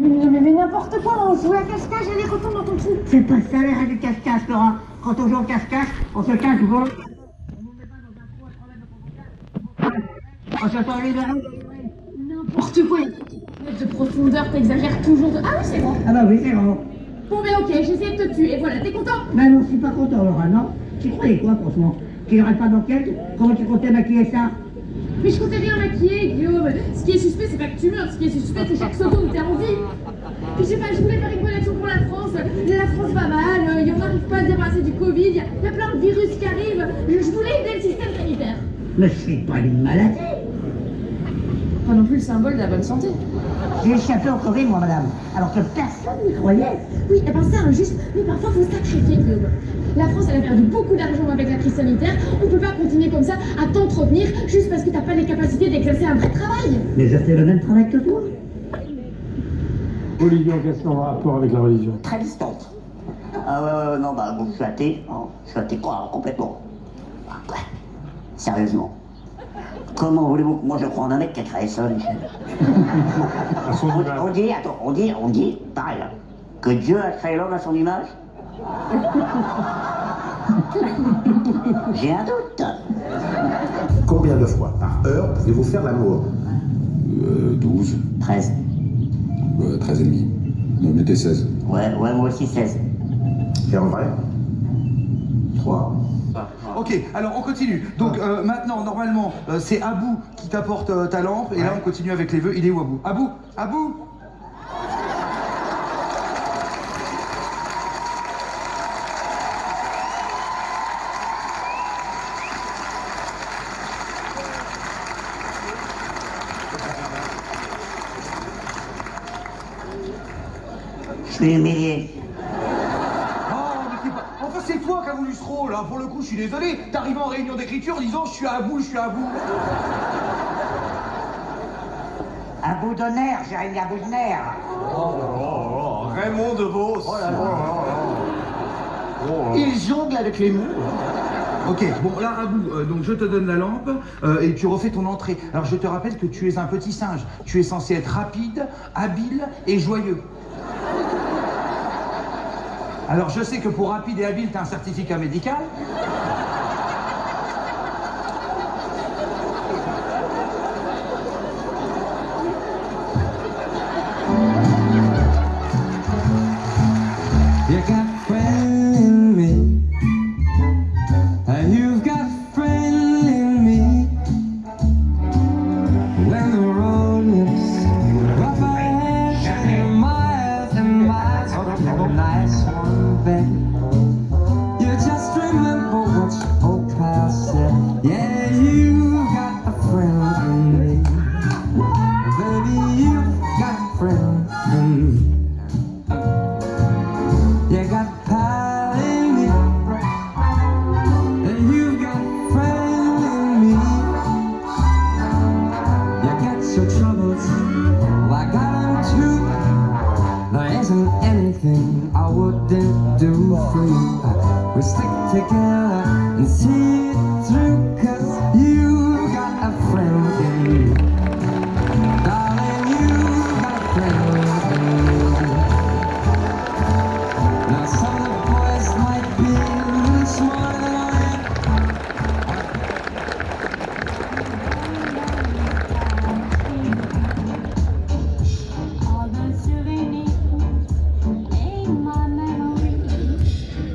Mais n'importe quoi, on joue à cache-cache, allez, retourne dans ton trou. C'est pas ça les règles du cache-cache, Laura. Quand on joue au cache-cache, on se cache devant. On se sent libéré. N'importe quoi. De profondeur, t'exagères toujours. Ah oui, c'est bon. Ah bah oui, c'est bon. Bon, mais ok, j'essaie de te tuer, et voilà, t'es content? Bah non, je suis pas content, Laura, non. Tu croyais quoi, franchement? Qu'il n'y aurait pas d'enquête? Comment tu comptais maquiller ça? Mais je comptais bien maquiller, Guillaume. Ce qui est suspect, c'est pas que tu meurs. Ce qui est suspect, c'est chaque seconde où t'es en vie. Puis je sais pas, je voulais faire une bonne action pour la France. La France va mal, on n'arrive pas à se débarrasser du Covid. Il y a plein de virus qui arrivent. Je voulais aider le système sanitaire. Mais je suis pas une maladie. Pas non plus le symbole de la bonne santé. J'ai échappé au Covid, moi, madame. Alors que personne n'y croyait. Oui, et ben c'est injuste, mais parfois faut sacrifier, Guillaume. La France, elle a perdu beaucoup d'argent avec la crise sanitaire. On peut pas continuer comme ça à t'entretenir juste parce que t'as pas les capacités d'exercer un vrai travail. Mais je fais le même travail que toi. Olivier, qu'est-ce qu'on a rapport avec la religion? Très distante. Ah ouais, non, bah bon, je suis athée. Oh, je suis athée quoi, complètement. Ah, ouais. Sérieusement. Comment voulez-vous que moi je crois en un mec qui a créé ça, Michel? on dit, pareil, là, que Dieu a créé l'homme à son image. J'ai un doute. Combien de fois par heure pouvez-vous faire l'amour? 12. 13. 13 et demi. Non, mettez 16. Ouais, moi aussi 16. Et en vrai? 3. Ok, alors on continue. Donc maintenant, normalement, c'est Abou qui t'apporte ta lampe. Et là, on continue avec les vœux. Il est où, Abou? Abou? Je suis humilié. Enfin, c'est toi qui as voulu ce rôle, hein. Pour le coup, je suis désolé. T'arrives en réunion d'écriture en disant je suis à bout. Un bout de nerf, Jérémy, un bout de nerf. Raymond DeVos. Il jongle avec les mots. Ok, bon là Abou, donc je te donne la lampe et tu refais ton entrée. Alors je te rappelle que tu es un petit singe. Tu es censé être rapide, habile et joyeux. Alors je sais que pour rapide et habile, t'as un certificat médical. You got friend in me, and you've got friend in me. When the road looks rough ahead, and miles from a nice one bed, you just remember what your old pal said. Yeah, you got a friend in me, baby, you got a friend in me. You got pal in me, and you got friend in me. You got your troubles, well I got them too. There isn't anything I wouldn't do for you. We stick together and see it through, 'cause you got a friend in me. Darling, you got a friend in me. Now some of the boys might be a little smarter than I am. All those souvenirs in my memory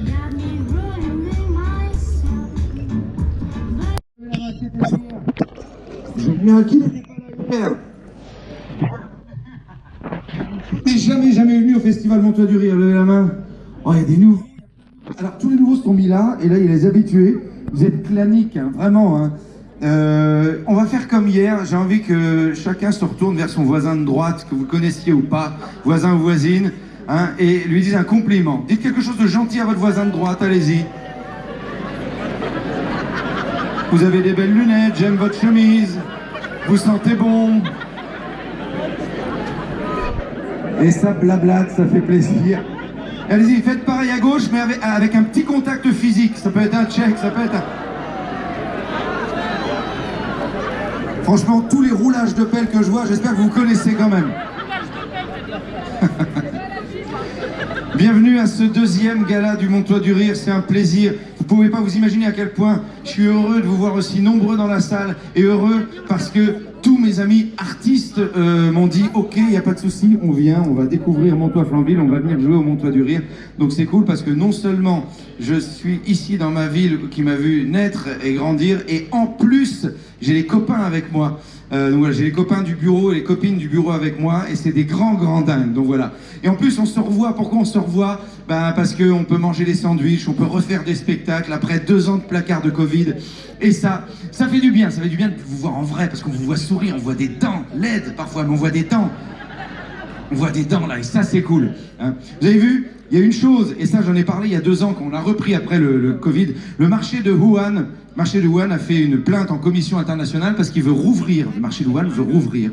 got me ruining myself. Mais à qui n'était pas là hier? T'es jamais venu au festival Montois du Rire, levez la main. Oh, il y a des nouveaux. Alors, tous les nouveaux sont mis là, et là, il y a les habitués. Vous êtes claniques, hein, vraiment. Hein. On va faire comme hier. J'ai envie que chacun se retourne vers son voisin de droite, que vous connaissiez ou pas, voisin ou voisine, hein, et lui dise un compliment. Dites quelque chose de gentil à votre voisin de droite, allez-y. Vous avez des belles lunettes, j'aime votre chemise, vous sentez bon. Et ça blablate, ça fait plaisir. Allez-y, faites pareil à gauche, mais avec un petit contact physique. Ça peut être un check, ça peut être un... Franchement, tous les roulages de pelle que je vois, j'espère que vous connaissez quand même. Bienvenue à ce deuxième gala du Montois du Rire, c'est un plaisir. Vous pouvez pas vous imaginer à quel point je suis heureux de vous voir aussi nombreux dans la salle et heureux parce que tous mes amis artistes m'ont dit ok, il n'y a pas de souci, on vient, on va découvrir Montois-Flanville, on va venir jouer au Montois du Rire. Donc c'est cool parce que non seulement je suis ici dans ma ville qui m'a vu naître et grandir et en plus j'ai les copains avec moi. Donc voilà, j'ai les copains du bureau et les copines du bureau avec moi et c'est des grands dingues, donc voilà. Et en plus on se revoit, pourquoi on se revoit? Parce qu'on peut manger des sandwichs, on peut refaire des spectacles après 2 ans de placard de Covid. Et ça fait du bien, de vous voir en vrai parce qu'on vous voit sourire, on voit des dents laides parfois, mais on voit des dents. On voit des dents là et ça c'est cool. Hein. Vous avez vu? Il y a une chose, et ça j'en ai parlé il y a 2 ans, qu'on a repris après le Covid, le marché de Wuhan. Le marché de Wuhan a fait une plainte en commission internationale parce qu'il veut rouvrir. Le marché de Wuhan veut rouvrir.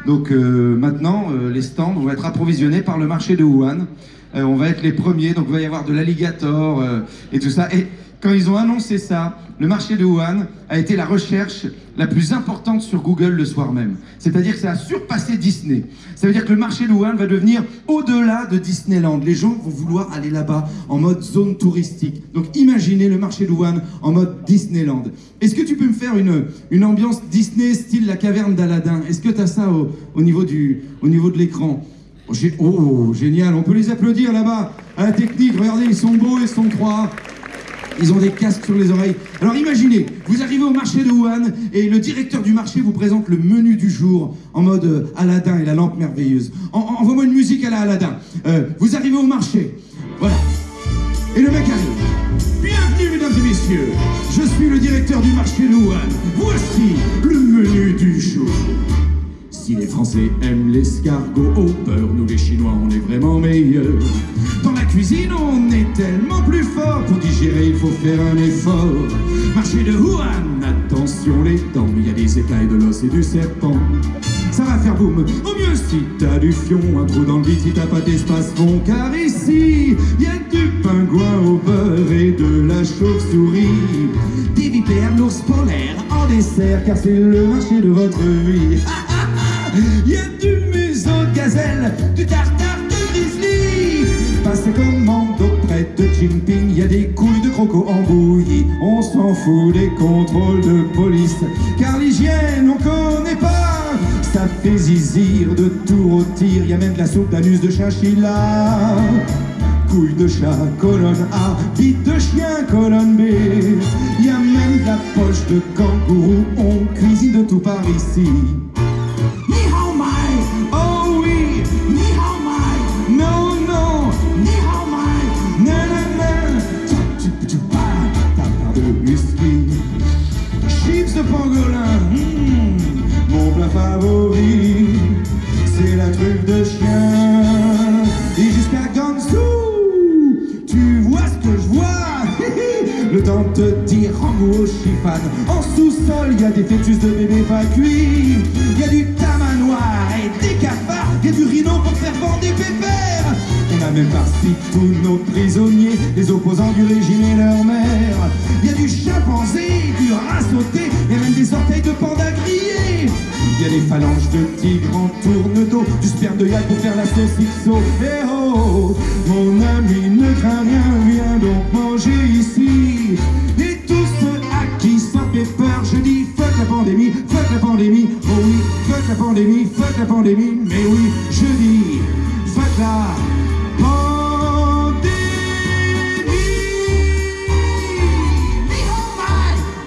Donc maintenant, les stands vont être approvisionnés par le marché de Wuhan. On va être les premiers, donc il va y avoir de l'alligator et tout ça. Et quand ils ont annoncé ça, le marché de Wuhan a été la recherche la plus importante sur Google le soir même. C'est-à-dire que ça a surpassé Disney. Ça veut dire que le marché de Wuhan va devenir au-delà de Disneyland. Les gens vont vouloir aller là-bas en mode zone touristique. Donc imaginez le marché de Wuhan en mode Disneyland. Est-ce que tu peux me faire une ambiance Disney style la caverne d'Aladin? Est-ce que tu as ça au niveau de l'écran? Oh, génial, on peut les applaudir là-bas à la technique. Regardez, ils sont beaux, ils sont 3. Ils ont des casques sur les oreilles. Alors imaginez, vous arrivez au marché de Wuhan et le directeur du marché vous présente le menu du jour en mode Aladdin et la lampe merveilleuse. Envoie-moi une musique à la Aladdin. Vous arrivez au marché, voilà. Et le mec arrive. Bienvenue mesdames et messieurs, je suis le directeur du marché de Wuhan. Voici le menu du jour. Si les Français aiment l'escargot au beurre, nous les Chinois on est vraiment meilleurs. Dans la cuisine on est tellement plus fort, pour digérer il faut faire un effort. Marché de Wuhan, attention les dents, il y a des écailles, de l'os et du serpent. Ça va faire boum, au mieux si t'as du fion, un trou dans le vide si t'as pas d'espace fond. Car ici, y a du pingouin au beurre et de la chauve-souris. Des vipères, l'ours polaire en dessert, car c'est le marché de votre vie. Il y a du museau de gazelle, du tartare de grizzly. Passez commande auprès de Jinping, il y a des couilles de croco en bouillie. On s'en fout des contrôles de police, car l'hygiène on connaît pas. Ça fait zizir de tout rôtir, il y a même de la soupe d'anus de chinchilla. Couilles de chat, colonne A, bite de chien, colonne B. Il y a même de la poche de kangourou, on cuisine de tout par ici. Chips de pangolin, mon plat favori, c'est la truffe de chien. Et jusqu'à Gansu, tu vois ce que je vois. Le temps de te dire rangou au chifan. En sous-sol, il y a des fœtus de bébés pas cuits. Il y a du tamanoir et des cafards. Il y a du rhino pour faire vendre des pépères. On a même parti tous nos prisonniers, les opposants du régime et leur mère. Il y a du chimpanzé, du rat sauté, il y a même des orteils de panda grillés. Il y a des phalanges de tigre en tourne-dos, du sperme de yak pour faire la saucisse. Eh oh, mon ami ne craint rien, viens donc manger ici. Et tous ceux à qui ça fait peur, je dis fuck la pandémie, fuck la pandémie. Oh oui, fuck la pandémie, fuck la pandémie. Mais oui, je dis fuck la pandémie.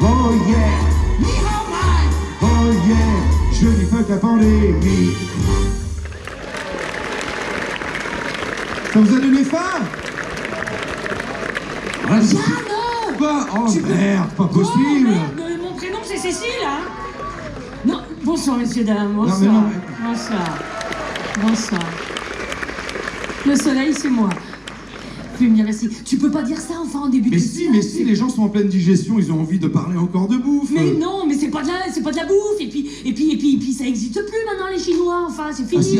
Oh yeah, oh yeah, je dis fuck la pandémie. Ça vous a donné faim? Jeanne! Quoi? Oh Tu peux- merde, pas possible! Oh, merde, mon prénom c'est Cécile, hein? Non, bonsoir messieurs, dames, bonsoir. mais non. Bonsoir. Bonsoir. Le soleil, c'est moi. Bien, merci. Tu peux pas dire ça enfin en début de Mais si, les gens sont en pleine digestion, ils ont envie de parler encore de bouffe. Mais non, mais c'est pas de la bouffe, et puis ça existe plus maintenant les Chinois, enfin c'est fini.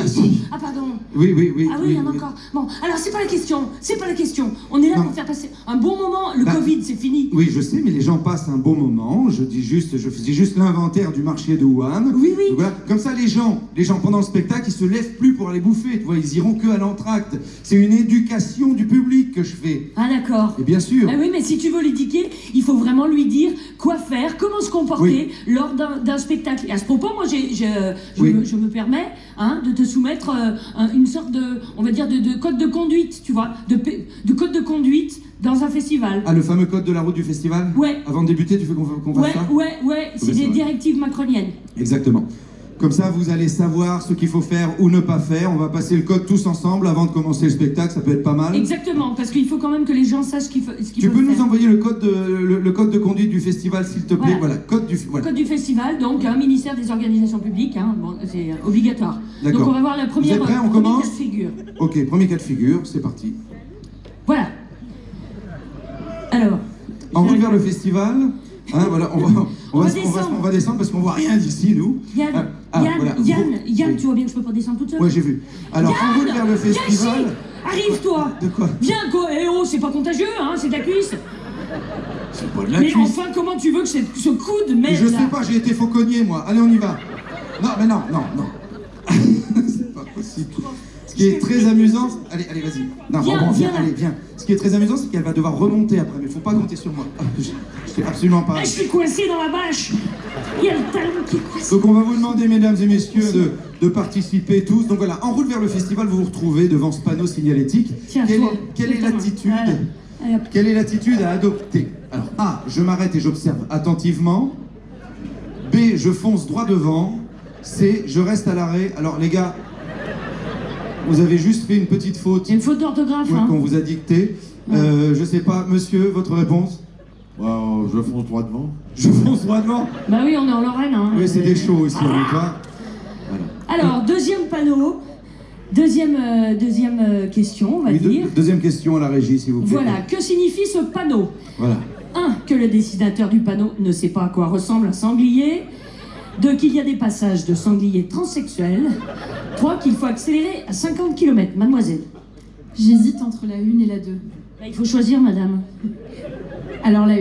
Ah pardon. Oui. Ah oui, il y en a encore. Bon, alors c'est pas la question. On est là pour faire passer un bon moment. Le Covid, c'est fini. Oui, je sais, mais les gens passent un bon moment. Je faisais juste l'inventaire du marché de Wuhan. Oui. Donc voilà. Comme ça, les gens pendant le spectacle, ils se lèvent plus pour aller bouffer. Tu vois, ils iront que à l'entracte. C'est une éducation du public que je fais. Ah d'accord. Et bien sûr. Ah oui, mais si tu veux l'éduquer, il faut vraiment lui dire quoi faire, comment se comporter lors d'un spectacle. Et à ce propos, moi, je me permets de te soumettre une sorte de, on va dire, de code de conduite, tu vois, de code de conduite dans un festival. Ah, le fameux code de la route du festival? Ouais. Avant de débuter, tu veux qu'on fasse ça? Ouais, c'est des directives macroniennes. Exactement. Comme ça, vous allez savoir ce qu'il faut faire ou ne pas faire. On va passer le code tous ensemble avant de commencer le spectacle, ça peut être pas mal. Exactement, parce qu'il faut quand même que les gens sachent ce qu'ils peuvent faire. Tu peux nous envoyer le code de conduite du festival, s'il te plaît? Voilà, code du festival, donc ministère des organisations publiques, bon, c'est obligatoire. D'accord. Donc on va voir la première. Vous êtes prêts, on commence? Cas de figure. Ok, premier cas de figure, c'est parti. Voilà. Alors. En route vers le festival. Voilà, on va descendre parce qu'on voit rien d'ici, nous. Yann, tu vois bien que je peux pas descendre toute seule. Ouais, j'ai vu. Alors, Yann, en route vers le festival. Arrive-toi. De quoi? Viens, quoi. Eh oh, c'est pas contagieux, c'est de la cuisse. C'est pas de la mais cuisse. enfin, comment tu veux que ce coude mette Je sais pas, j'ai été fauconnier, moi. Allez, on y va. Non, mais non. C'est pas possible. Ce qui est très amusant... Allez, vas-y. Non, viens. Allez, viens. Ce qui est très amusant, c'est qu'elle va devoir remonter après, mais faut pas compter sur moi. Je sais absolument pas... Je suis coincé dans la bâche. Il y a le talon qui est coincé. Donc on va vous demander, mesdames et messieurs, de participer tous. Donc voilà, en route vers le festival, vous vous retrouvez devant ce panneau signalétique. Tiens, quelle est l'attitude Quelle est l'attitude à adopter? Alors, A, je m'arrête et j'observe attentivement. B, je fonce droit devant. C, je reste à l'arrêt. Alors les gars, vous avez juste fait une petite faute. Une faute d'orthographe, qu'on vous a dictée. Je sais pas, monsieur, votre réponse? Je fonce droit devant. Je fonce droit devant? Bah oui, on est en Lorraine. Oui, c'est des chauds ici, on est pas. Voilà. Alors, deuxième panneau. Deuxième question, on va dire. Deuxième question à la régie, s'il vous plaît. Voilà, que signifie ce panneau? Voilà. 1. Que le dessinateur du panneau ne sait pas à quoi ressemble un sanglier. 2. Qu'il y a des passages de sangliers transsexuels. 3. Qu'il faut accélérer à 50 km, mademoiselle. J'hésite entre la 1 et la 2. Bah, il faut choisir, madame. Alors la 1.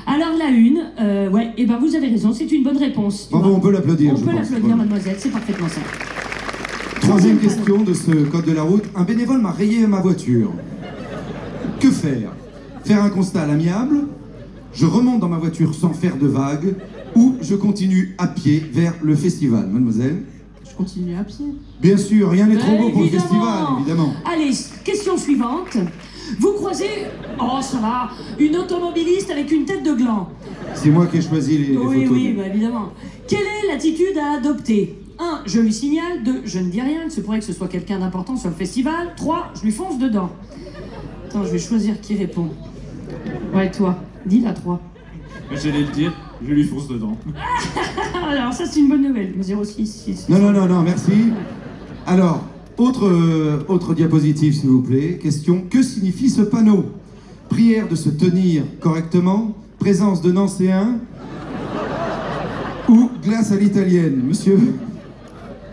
Alors la 1, vous avez raison, c'est une bonne réponse. Bravo, on peut l'applaudir. On peut l'applaudir, mademoiselle, c'est parfaitement ça. Troisième question de ce code de la route. Un bénévole m'a rayé ma voiture. Que faire? Faire un constat à l'amiable? Je remonte dans ma voiture sans faire de vagues? Ou je continue à pied vers le festival, mademoiselle? Je continue à pied. Bien sûr, rien n'est trop beau pour le festival, évidemment. Allez, question suivante. Vous croisez, oh ça va, une automobiliste avec une tête de gland. C'est moi qui ai choisi les photos. Oui, bah, évidemment. Quelle est l'attitude à adopter? 1. Je lui signale. 2. Je ne dis rien, il se pourrait que ce soit quelqu'un d'important sur le festival. 3. Je lui fonce dedans. Attends, je vais choisir qui répond. Ouais, toi. Dis la 3. J'allais le dire, je lui fonce dedans. Alors ça c'est une bonne nouvelle. 06. Non, merci. Alors, autre diapositive s'il vous plaît. Question, que signifie ce panneau? Prière de se tenir correctement, présence de Nancéens ou glace à l'italienne, monsieur?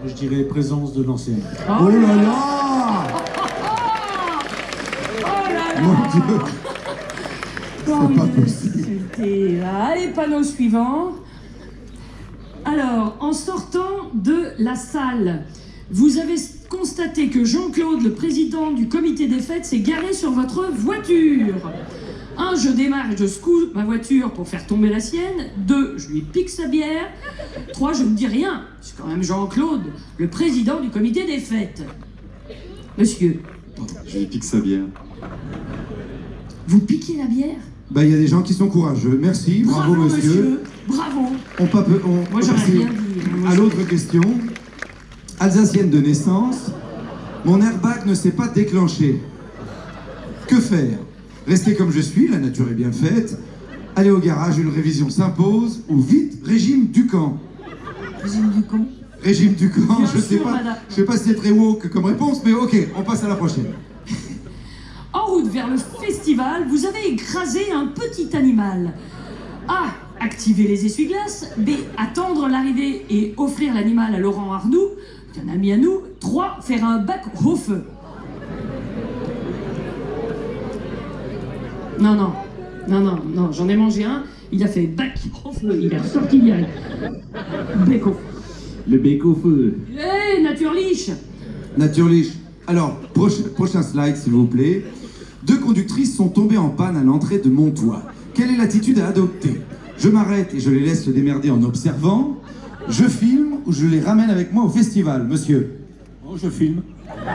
Je dirais présence de Nancéens. Oh là là! Mon Dieu! C'est pas possible. Allez, panneau suivant. Alors, en sortant de la salle, vous avez constaté que Jean-Claude, le président du comité des fêtes, s'est garé sur votre voiture. 1. Je démarre et je secoue ma voiture pour faire tomber la sienne. 2. Je lui pique sa bière. 3. Je ne dis rien. C'est quand même Jean-Claude, le président du comité des fêtes. Monsieur. Je lui pique sa bière. Vous piquez la bière? Bah, il y a des gens qui sont courageux. Merci, bravo monsieur. Bravo. On peut Moi j'aurais passer rien dit. à l'autre question. Alsacienne de naissance, mon airbag ne s'est pas déclenché. Que faire? Rester comme je suis, la nature est bien faite. Aller au garage, une révision s'impose. Ou vite, régime du camp. Régime du camp? Régime du camp, Bien je sais sûr, pas. madame. Je sais pas si c'est très woke comme réponse, mais ok, on passe à la prochaine. En route vers le festival, vous avez écrasé un petit animal. A. activer les essuie-glaces. B. Attendre l'arrivée et offrir l'animal à Laurent Arnoux, un ami à nous. 3. Faire un bac au feu. Non, j'en ai mangé un, il a fait bac au feu, il est ressorti direct. Bec au feu. Le bec au feu. Hé, Naturliche. Naturliche. Alors, prochain slide, s'il vous plaît. 2 conductrices sont tombées en panne à l'entrée de Montois. Quelle est l'attitude à adopter? Je m'arrête et je les laisse se démerder en observant. Je filme ou je les ramène avec moi au festival, monsieur? Oh, je filme.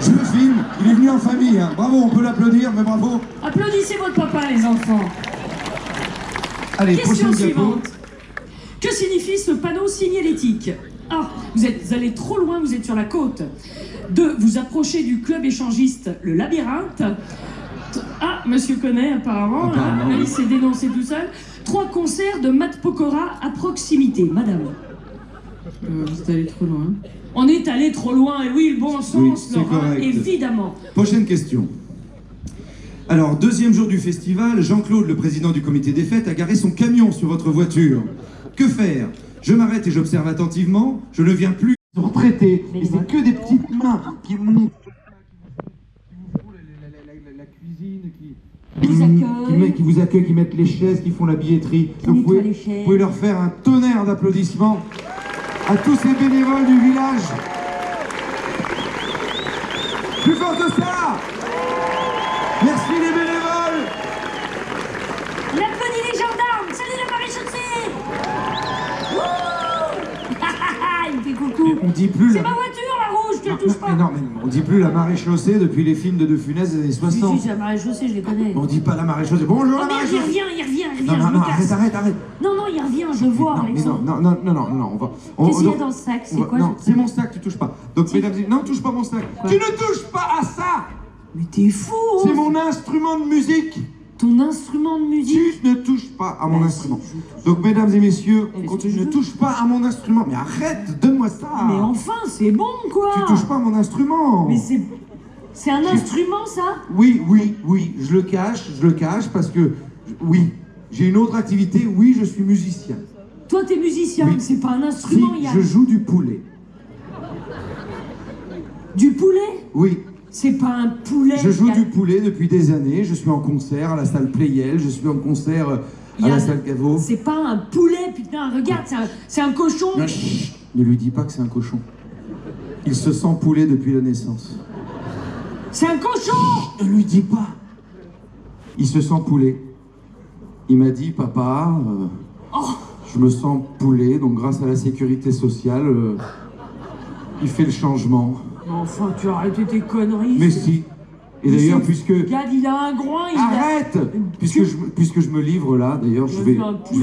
Je le filme, il est venu en famille, hein. Bravo, on peut l'applaudir, mais bravo. Applaudissez votre papa, les enfants. Allez, Question prochaine diapo. suivante. Que signifie ce panneau signalétique? A. Vous êtes allé trop loin, vous êtes sur la côte. 2. Vous approchez du club échangiste Le Labyrinthe. Ah, monsieur connaît apparemment, oui. il s'est dénoncé tout seul. 3. Concerts de Matt Pokora à proximité, madame. Vous êtes allé trop loin. On est allé trop loin, et oui, le bon sens, Oui, c'est Laura, correct. évidemment. Prochaine question. Alors, 2e jour du festival, Jean-Claude, le président du comité des fêtes, a garé son camion sur votre voiture. Que faire? Je m'arrête et j'observe attentivement, je ne viens plus. Ils sont retraités, et c'est que des petites mains qui vous font la cuisine, qui vous accueillent, qui mettent les chaises, qui font la billetterie. Donc vous pouvez leur faire un tonnerre d'applaudissements à tous ces bénévoles du village. Plus fort que ça! Merci les bénévoles! On applaudit les gendarmes! Salut la maréchaussée! Il me fait coucou! On dit plus C'est la... ma voiture, la rouge, tu la touches pas! Mais non, mais on dit plus la maréchaussée depuis les films de Funès des années 60. Si, c'est la maréchaussée, je les connais. On dit pas la maréchaussée. Bonjour Oh la merde, maréchaussée! il revient, Non, je me casse. arrête. Non, il revient, je le vois, Non, mais Alexandre. non, on va... Qu'est-ce qu'il y a dans le sac? C'est quoi? Non, c'est mon sac, tu touches pas. Donc, mesdames et non, touche pas mon sac. Quoi? Tu ne touches pas à ça! Mais t'es fou! C'est mon instrument de musique! Ton instrument de musique? Tu ne touches pas à mon Bah, instrument. si, je touche. Donc, mesdames et messieurs, on Qu'est-ce continue. que je Ne veux? touche pas à mon instrument. Mais arrête, donne-moi ça! Mais enfin, c'est bon, quoi! Tu touches pas à mon instrument! Mais c'est un instrument, ça? Oui, je le cache parce que, oui, j'ai une autre activité, oui, je suis musicien. Toi, t'es musicien, Oui. mais c'est pas un instrument, Si, Yann. je joue du poulet. Du poulet? Oui, C'est pas un poulet. je joue Yann. du poulet depuis des années, je suis en concert à la salle Playel, je suis en concert à la Yann, salle Caveau. C'est pas un poulet, putain, regarde, c'est un cochon. Non, chut, ne lui dis pas que c'est un cochon. Il se sent poulet depuis la naissance. C'est un cochon! Ne lui dis pas. Il se sent poulet. Il m'a dit, papa, je me sens poulet, donc grâce à la sécurité sociale, il fait le changement. Mais enfin, tu as arrêté tes conneries. Mais si. Et d'ailleurs, puisque... Regarde, il a un groin, il Arrête! Puisque je me livre là, d'ailleurs, je vais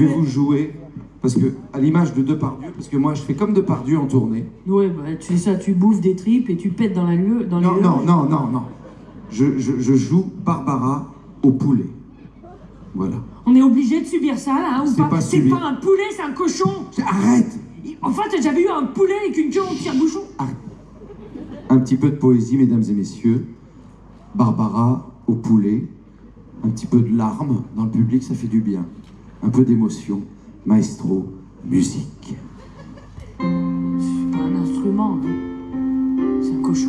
vous le jouer. Parce que, à l'image de Depardieu, parce que moi je fais comme Depardieu en tournée. Ouais, bah tu fais ça, tu bouffes des tripes et tu pètes dans les Non. Je joue Barbara au poulet. Voilà. On est obligé de subir ça, là, ou C'est pas? pas C'est subir. pas un poulet, c'est un cochon! Arrête! Enfin, t'as déjà vu un poulet avec une queue en tire-bouchon? Arrête. Un petit peu de poésie, mesdames et messieurs. Barbara au poulet. Un petit peu de larmes dans le public, ça fait du bien. Un peu d'émotion. Maestro, musique. C'est pas un instrument, hein. C'est un cochon.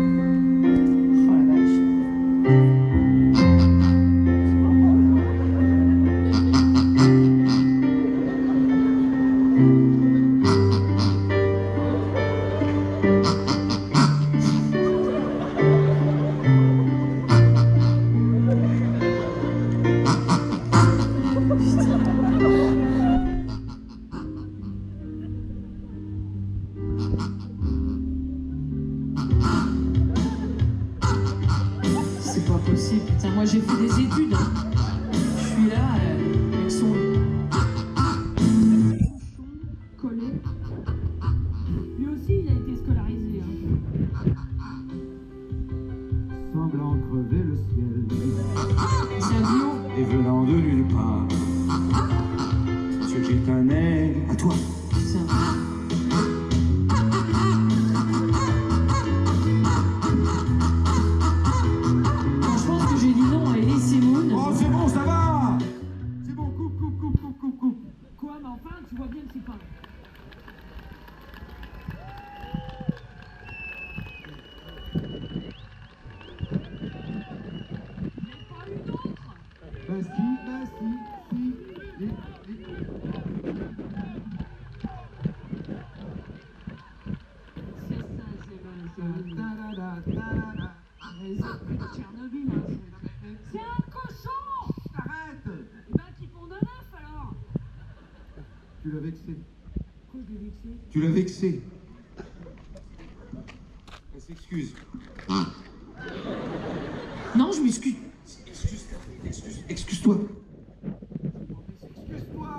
Oh la vache. C'est pas possible, putain, moi j'ai fait des études. Hein. Je suis là, avec son collé. Lui aussi, il a été scolarisé. Hein. Semblant crever le ciel. C'est un duo. Et venant de nulle part. Ce gitanet. À toi. C'est un... Quand je pense que j'ai dit non à Elie Semoun. Oh, c'est bon, Tchernobyl, hein, c'est un cochon. Arrête! Eh ben, qui pond de neuf alors. Tu l'as vexé. Quoi, je l'ai vexé? Tu l'as vexé. Elle s'excuse. Non, je m'excuse. Excuse-toi. Excuse-toi.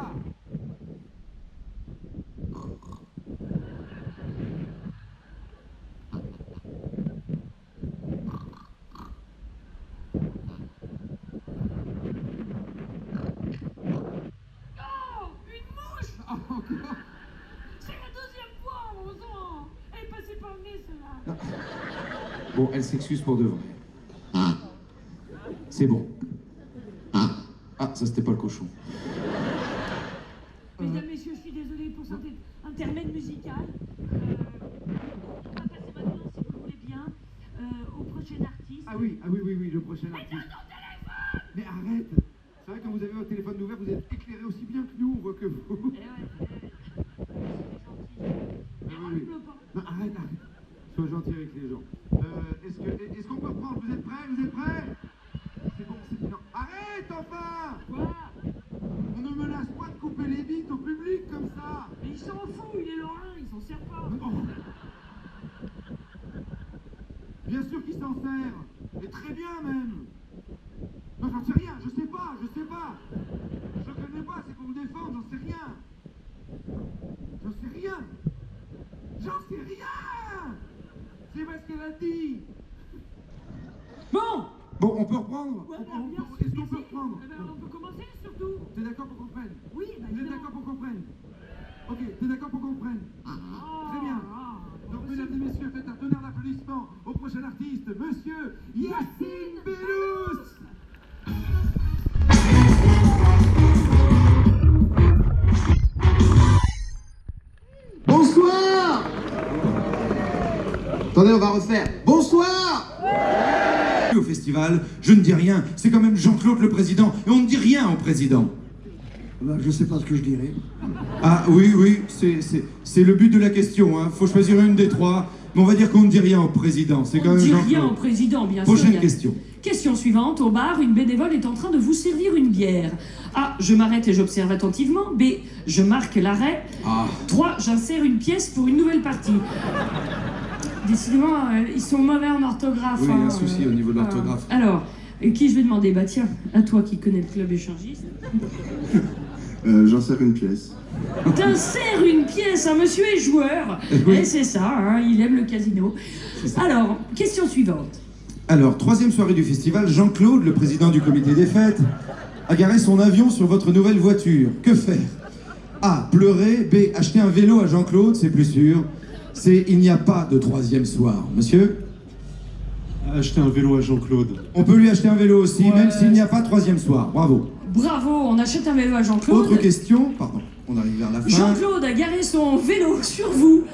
Oh, une mouche. C'est la deuxième fois, mon sang. Elle est passée par le nez, celle-là. Bon, elle s'excuse pour de vrai. C'est bon. Ah, ça c'était pas le cochon. Mesdames, messieurs, je suis désolée pour cet intermède musical. On va passer maintenant, si vous voulez bien, au prochain artiste. Ah oui, le prochain artiste. Mais arrête! C'est vrai, quand vous avez votre téléphone ouvert, vous êtes éclairé aussi bien que nous, on voit que vous. Oui. Non, arrête. Sois gentil avec les gens. Est-ce qu'on peut reprendre? Vous êtes prêts? C'est bon, non. Arrête, enfin! Quoi? On ne menace pas de couper les bites au public comme ça! Mais il s'en fout, il est lorrain, il s'en sert pas. Oh. Bien sûr qu'il s'en sert! Et très bien même! Non, j'en sais rien, je sais pas! Je connais pas, c'est pour me défendre, j'en sais rien! C'est pas ce qu'elle a dit! Bon, on peut reprendre? Ouais, Est-ce qu'on peut reprendre? Eh ben, on peut commencer surtout. T'es d'accord pour qu'on reprenne? Oui, bah, Vous êtes d'accord pour qu'on reprenne? Ok, t'es d'accord pour qu'on reprenne? Très bien. Donc, mesdames et messieurs, faites un tonnerre d'applaudissements au prochain artiste, monsieur Yacine Bellous! Bonsoir! Attendez, on va refaire. Bonsoir! Au festival, je ne dis rien, c'est quand même Jean-Claude le président, et on ne dit rien au président. Je sais pas ce que je dirais. Ah oui, c'est le but de la question, hein. Faut choisir une des trois, mais on va dire qu'on ne dit rien au président, c'est quand On même ne dit Jean-Claude. rien au président, bien sûr. Prochaine question. Question suivante. Au bar, une bénévole est en train de vous servir une bière. A. Je m'arrête et j'observe attentivement. B. Je marque l'arrêt. 3. J'insère une pièce pour une nouvelle partie. Décidément, ils sont mauvais en orthographe. Oui, il y a un souci au niveau de l'orthographe. Alors, qui je vais demander? Bah tiens, à toi qui connais le club échangiste. J'insère une pièce. T'insères une pièce, un monsieur est joueur. Et c'est ça, hein, il aime le casino. Alors, question suivante. Alors, troisième soirée du festival, Jean-Claude, le président du comité des fêtes, a garé son avion sur votre nouvelle voiture. Que faire? A. Pleurer. B. Acheter un vélo à Jean-Claude, c'est plus sûr. C. Il n'y a pas de troisième soir. Monsieur? Acheter un vélo à Jean-Claude. On peut lui acheter un vélo aussi, même s'il n'y a pas de troisième soir. Bravo. Bravo, on achète un vélo à Jean-Claude. Autre question. Pardon, on arrive vers la fin. Jean-Claude a garé son vélo sur vous.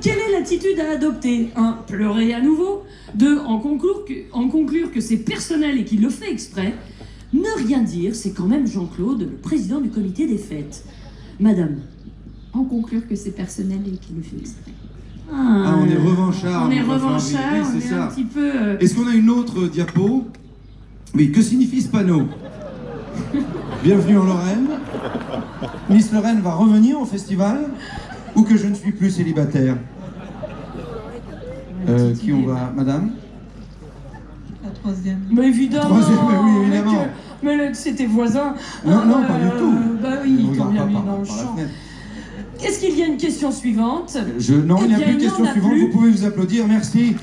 Quelle est l'attitude à adopter? 1. Pleurer à nouveau. 2. En conclure que c'est personnel et qu'il le fait exprès. Ne rien dire, c'est quand même Jean-Claude, le président du comité des fêtes. Madame. En conclure que c'est personnel et qu'il le fait exprès. Ah, on est revanchard. On est enfin, revanchard, oui, on c'est est ça. un petit peu... Est-ce qu'on a une autre diapo? Oui, que signifie ce panneau? Bienvenue en Lorraine. Miss Lorraine va revenir au festival ou que je ne suis plus célibataire? Qui on va? Madame? La troisième. Mais évidemment. Troisième, mais oui, évidemment. Mais c'était voisin. Non, pas du tout. Bah oui, On quand regarde bien pas mis par dans le la champ. fenêtre. Est-ce qu'il y a une question suivante? Non, il n'y a Eh plus de bien, question il y en a suivante. plus. Vous pouvez vous applaudir, merci.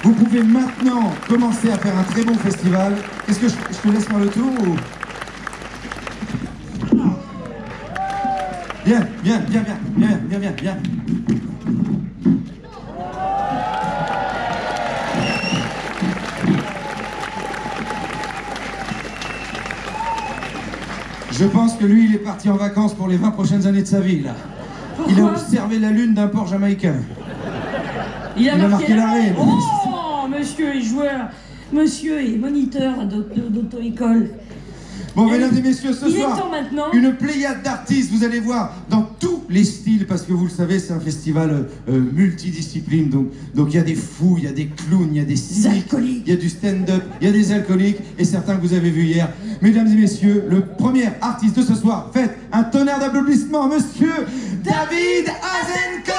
Vous pouvez maintenant commencer à faire un très bon festival. Est-ce que je te laisse faire le tour ou... Bien. Je pense que lui, il est parti en vacances pour les 20 prochaines années de sa vie, là. Il a observé la lune d'un port jamaïcain. Il a marqué l'arrêt. Oh, monsieur est joueur. Monsieur est moniteur d'auto-école. Bon, mesdames et messieurs, ce Il est soir, temps maintenant. une pléiade d'artistes, vous allez voir, dans tous les styles, parce que vous le savez, c'est un festival multidiscipline, donc il y a des fous, il y a des clowns, il y a des cyniques, il y a du stand-up, il y a des alcooliques, et certains que vous avez vus hier. Mesdames et messieurs, le premier artiste de ce soir, faites un tonnerre d'applaudissements, monsieur David Azencott.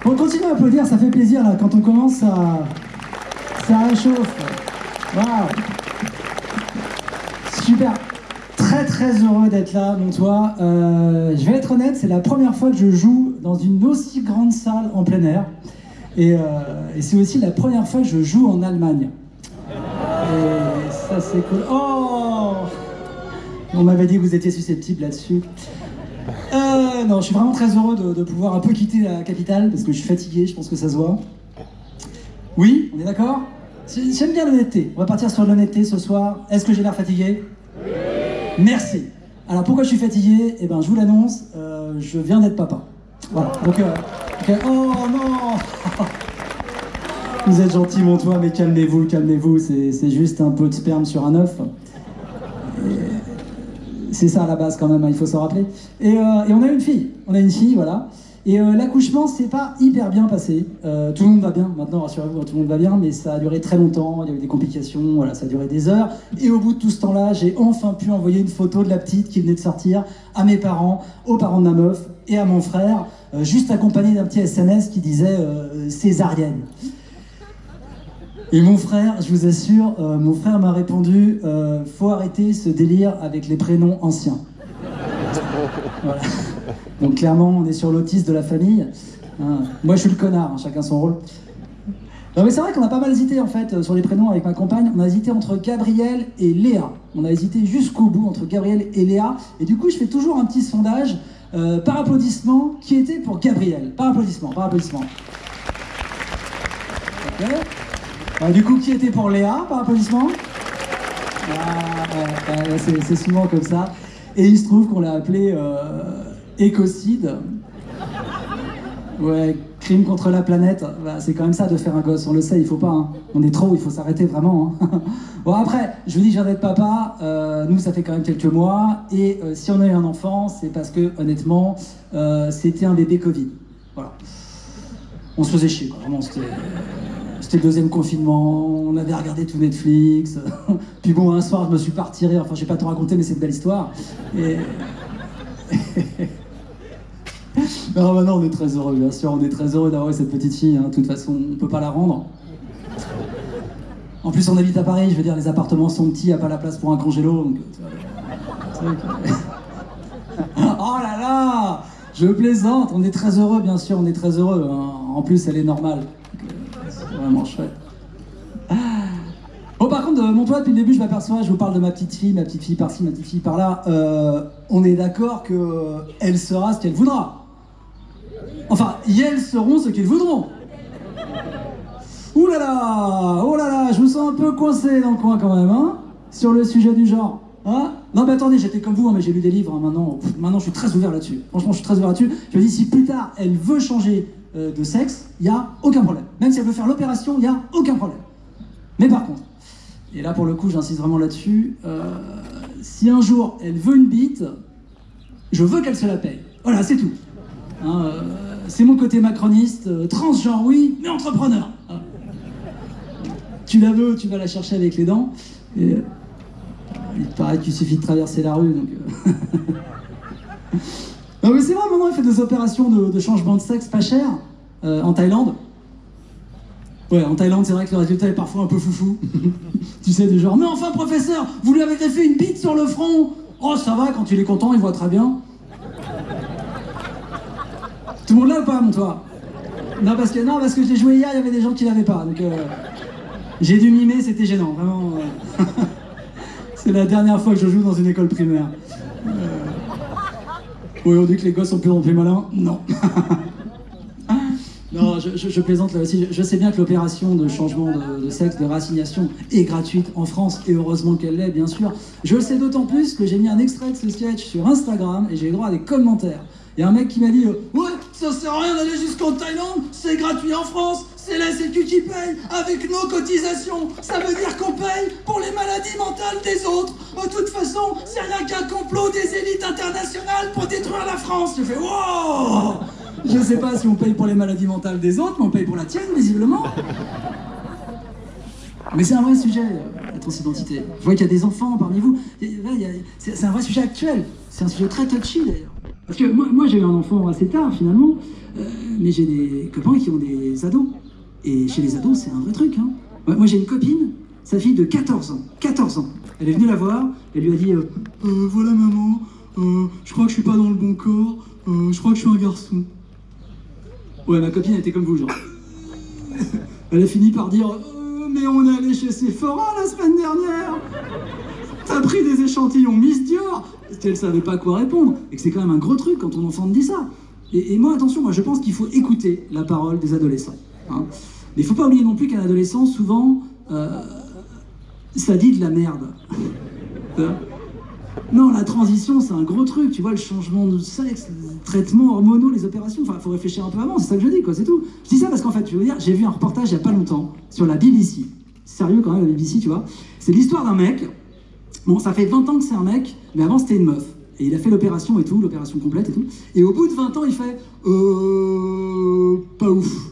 On continue à applaudir, ça fait plaisir là, quand on commence ça réchauffe. Waouh. Super. Très heureux d'être là, mon toit. Je vais être honnête, c'est la première fois que je joue dans une aussi grande salle en plein air. Et c'est aussi la première fois que je joue en Allemagne. Et ça c'est cool. Oh, on m'avait dit que vous étiez susceptible là-dessus. Non, je suis vraiment très heureux de pouvoir un peu quitter la capitale parce que je suis fatigué, je pense que ça se voit. Oui, on est d'accord? J'aime bien l'honnêteté. On va partir sur l'honnêteté ce soir. Est-ce que j'ai l'air fatigué? Oui. Merci. Alors pourquoi je suis fatigué? Eh ben, je vous l'annonce, je viens d'être papa. Voilà. Donc, oh non. Vous êtes gentil, mon toit, mais calmez-vous, calmez-vous. C'est juste un peu de sperme sur un œuf. C'est ça à la base quand même, hein, il faut s'en rappeler. Et on a une fille, voilà. Et l'accouchement s'est pas hyper bien passé. Tout le monde va bien, maintenant rassurez-vous, tout le monde va bien, mais ça a duré très longtemps, il y a eu des complications, voilà, ça a duré des heures. Et au bout de tout ce temps-là, j'ai enfin pu envoyer une photo de la petite qui venait de sortir à mes parents, aux parents de ma meuf et à mon frère, juste accompagné d'un petit SMS qui disait césarienne. Et mon frère, je vous assure, mon frère m'a répondu faut arrêter ce délire avec les prénoms anciens. Voilà. Donc clairement, on est sur l'autisme de la famille. Moi, je suis le connard, hein, chacun son rôle. Non mais c'est vrai qu'on a pas mal hésité en fait sur les prénoms avec ma compagne. On a hésité entre Gabriel et Léa. On a hésité jusqu'au bout entre Gabriel et Léa. Et du coup, je fais toujours un petit sondage par applaudissement qui était pour Gabriel. Par applaudissement, par applaudissement. Ok. Du coup, qui était pour Léa, par applaudissement? C'est souvent comme ça. Et il se trouve qu'on l'a appelé écocide. Ouais, crime contre la planète. Bah, c'est quand même ça de faire un gosse, on le sait, il faut pas. Hein. On est trop, il faut s'arrêter vraiment. Hein. Bon, après, je vous dis, je viens d'être papa. Nous, ça fait quand même quelques mois. Et si on a eu un enfant, c'est parce que, honnêtement, c'était un bébé Covid. Voilà. On se faisait chier, quoi. Vraiment, c'était le deuxième confinement, on avait regardé tout Netflix. Puis bon, un soir, je me suis pas retiré, enfin, je vais pas te raconter, mais c'est une belle histoire. Et... non, bah non, on est très heureux, bien sûr, on est très heureux d'avoir cette petite fille. Hein. De toute façon, on peut pas la rendre. En plus, on habite à Paris, je veux dire, les appartements sont petits, y a pas la place pour un congélo. Donc, oh là là, je plaisante, on est très heureux, bien sûr, on est très heureux. Hein. En plus, elle est normale. C'est vraiment chouette. Bon, par contre, mon toit, depuis le début, je m'aperçois, je vous parle de ma petite fille par-ci, ma petite fille par-là. On est d'accord qu'elle sera ce qu'elle voudra. Enfin, elles seront ce qu'ils voudront. Ouh là là, je me sens un peu coincé dans le coin quand même, hein, sur le sujet du genre. Hein? Non mais attendez, j'étais comme vous, hein, mais j'ai lu des livres, hein, maintenant je suis très ouvert là-dessus. Franchement, je suis très ouvert là-dessus. Je me dis, si plus tard, elle veut changer de sexe, il n'y a aucun problème. Même si elle veut faire l'opération, il n'y a aucun problème. Mais par contre, et là pour le coup j'insiste vraiment là-dessus, si un jour elle veut une bite, je veux qu'elle se la paye. Voilà, c'est tout. Hein, c'est mon côté macroniste, transgenre oui, mais entrepreneur. Hein. Tu la veux, tu vas la chercher avec les dents. Et, il paraît qu'il suffit de traverser la rue, donc... Non mais c'est vrai, maintenant il fait des opérations de changement de sexe pas cher, en Thaïlande. Ouais, en Thaïlande, c'est vrai que le résultat est parfois un peu foufou. Tu sais, du genre, mais enfin, professeur, vous lui avez greffé une bite sur le front. Oh, ça va, quand il est content, il voit très bien. Tout le monde l'a ou pas, mon toit? Non, parce que je l'ai joué hier, il y avait des gens qui l'avaient pas. Donc, j'ai dû mimer, c'était gênant, vraiment. C'est la dernière fois que je joue dans une école primaire. Oui, on dit que les gosses sont plus malins. Non. Non, je je plaisante là aussi. Je sais bien que l'opération de changement de sexe, de réassignation est gratuite en France, et heureusement qu'elle l'est, bien sûr. Je le sais d'autant plus que j'ai mis un extrait de ce sketch sur Instagram et j'ai eu droit à des commentaires. Il y a un mec qui m'a dit ouais, ça sert à rien d'aller jusqu'en Thaïlande, c'est gratuit en France, c'est la Sécu qui paye, avec nos cotisations. Ça veut dire qu'on paye pour les maladies mentales des autres. De toute façon, c'est rien qu'un complot des élites internationales pour détruire la France. Je fais wow. Je sais pas si on paye pour les maladies mentales des autres, mais on paye pour la tienne, visiblement. Mais c'est un vrai sujet, la transidentité. Je vois qu'il y a des enfants parmi vous. C'est un vrai sujet actuel. C'est un sujet très touchy, d'ailleurs. Parce que moi j'ai eu un enfant assez tard, finalement. Mais j'ai des copains qui ont des ados. Et chez les ados, c'est un vrai truc. Hein. Moi j'ai une copine, sa fille de 14 ans. 14 ans. Elle est venue la voir, elle lui a dit voilà maman, je crois que je suis pas dans le bon corps, je crois que je suis un garçon. Ouais, ma copine était comme vous, genre. Elle a fini par dire mais on est allé chez Sephora la semaine dernière. T'as pris des échantillons Miss Dior. Elle savait pas quoi répondre. Et que c'est quand même un gros truc quand ton enfant te dit ça. Et moi, attention, moi je pense qu'il faut écouter la parole des adolescents. Hein. Mais il faut pas oublier non plus qu'un adolescent, souvent, ça dit de la merde. Non, la transition, c'est un gros truc, tu vois, le changement de sexe, les traitements hormonaux, les opérations, enfin, faut réfléchir un peu avant, c'est ça que je dis, quoi, c'est tout. Je dis ça parce qu'en fait, je veux dire, j'ai vu un reportage il y a pas longtemps sur la BBC. Sérieux quand même, la BBC, tu vois. C'est l'histoire d'un mec, bon, ça fait 20 ans que c'est un mec, mais avant c'était une meuf. Et il a fait l'opération et tout, l'opération complète et tout. Et au bout de 20 ans, il fait pas ouf.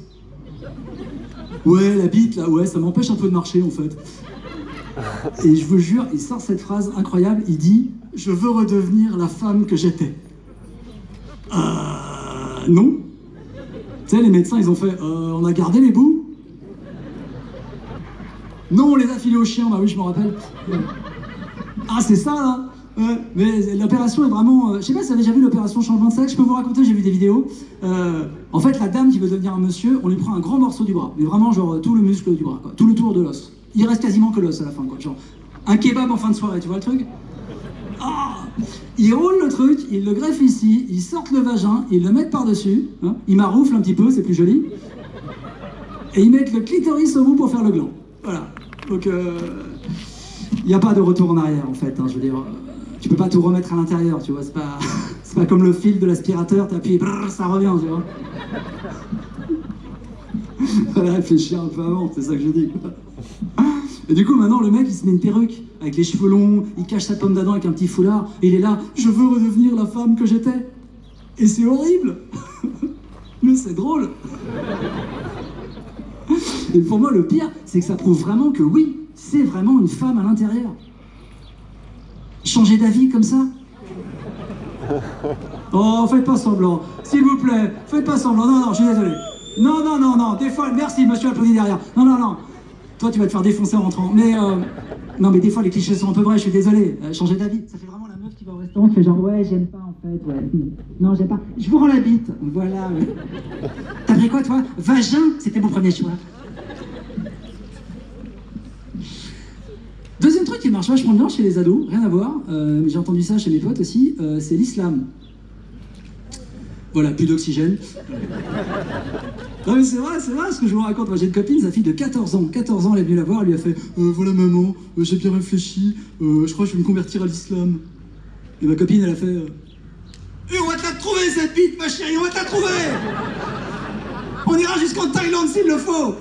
Ouais, la bite, là, ouais, ça m'empêche un peu de marcher, en fait. Et je vous jure, il sort cette phrase incroyable, il dit « Je veux redevenir la femme que j'étais. » Non. Tu sais, les médecins, ils ont fait « On a gardé les bouts ?» Non, on les a filés aux chiens, bah oui, je me rappelle. Ah, c'est ça, là. Ouais, mais l'opération est vraiment... je sais pas si vous avez déjà vu l'opération changement de sexe, je peux vous raconter, j'ai vu des vidéos. En fait, la dame qui veut devenir un monsieur, on lui prend un grand morceau du bras, mais vraiment genre tout le muscle du bras, quoi, tout le tour de l'os. Il reste quasiment que l'os à la fin, quoi, genre un kebab en fin de soirée, tu vois le truc? Ah, ils roulent le truc, ils le greffent ici, ils sortent le vagin, ils le mettent par-dessus, hein, ils marouflent un petit peu, c'est plus joli, et ils mettent le clitoris au bout pour faire le gland. Voilà, donc il n'y a pas de retour en arrière en fait, hein, je veux dire... Tu peux pas tout remettre à l'intérieur, tu vois, c'est pas comme le fil de l'aspirateur, t'appuies, ça revient, tu vois. Voilà, réfléchir un peu avant, c'est ça que je dis. Et du coup, maintenant, le mec, il se met une perruque, avec les cheveux longs, il cache sa pomme d'Adam avec un petit foulard, et il est là, je veux redevenir la femme que j'étais. Et c'est horrible. Mais c'est drôle. Et pour moi, le pire, c'est que ça prouve vraiment que oui, c'est vraiment une femme à l'intérieur. Changer d'avis comme ça? Oh, faites pas semblant, s'il vous plaît, faites pas semblant, non, je suis désolé. Non, des fois, merci, monsieur applaudit derrière. Non, toi tu vas te faire défoncer en rentrant, mais non, mais des fois les clichés sont un peu vrais, je suis désolé. Changer d'avis, ça fait vraiment la meuf qui va au restaurant, qui fait genre, ouais, j'aime pas en fait, ouais, non, j'aime pas, je vous rends la bite, voilà, ouais. T'as pris quoi toi? Vagin, c'était mon premier choix. Deuxième truc qui marche vachement bien chez les ados, rien à voir, j'ai entendu ça chez mes potes aussi, c'est l'islam. Voilà, plus d'oxygène. Non mais c'est vrai ce que je vous raconte. Moi j'ai une copine, sa fille de 14 ans, elle est venue la voir, elle lui a fait voilà maman, j'ai bien réfléchi, je crois que je vais me convertir à l'islam. Et ma copine elle a fait et on va te la trouver cette bite ma chérie, on va te la trouver. On ira jusqu'en Thaïlande s'il le faut.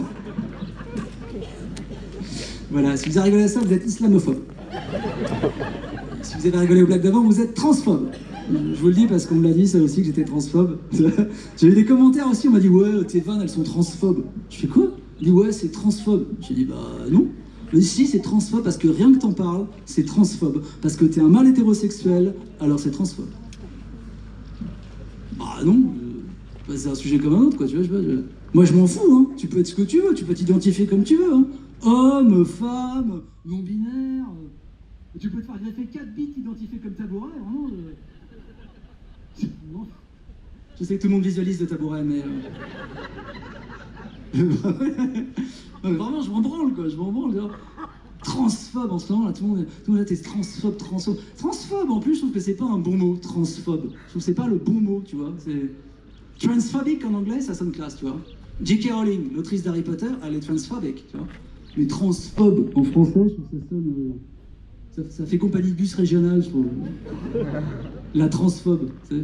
Voilà, si vous avez rigolé à ça, vous êtes islamophobe. Si vous avez rigolé aux blagues d'avant, vous êtes transphobe. Je vous le dis parce qu'on me l'a dit ça aussi que j'étais transphobe. J'ai eu des commentaires aussi, on m'a dit ouais, tes vannes elles sont transphobes. Je fais quoi? Il dit ouais, c'est transphobe. J'ai dit bah non. Mais si, c'est transphobe parce que rien que t'en parles, c'est transphobe. Parce que t'es un mâle hétérosexuel, alors c'est transphobe. Bah non, bah, c'est un sujet comme un autre quoi, tu vois. Moi je m'en fous, hein. Tu peux être ce que tu veux, tu peux t'identifier comme tu veux, hein. Homme, femme, non-binaire. Tu peux te faire greffer 4 bits identifiés comme tabouret, vraiment. Non. Je sais que tout le monde visualise le tabouret, mais... vraiment, je m'en branle, quoi, genre. Transphobe en ce moment, là, tout le monde là, t'es transphobe. Transphobe, en plus, je trouve que c'est pas un bon mot, transphobe. Je trouve que c'est pas le bon mot, tu vois. C'est... Transphobic en anglais, ça sonne classe, tu vois. J.K. Rowling, l'autrice d'Harry Potter, elle est transphobique, tu vois. Mais transphobe en français, je trouve que ça sonne... ça fait compagnie de bus régionale, je trouve. La transphobe, tu sais.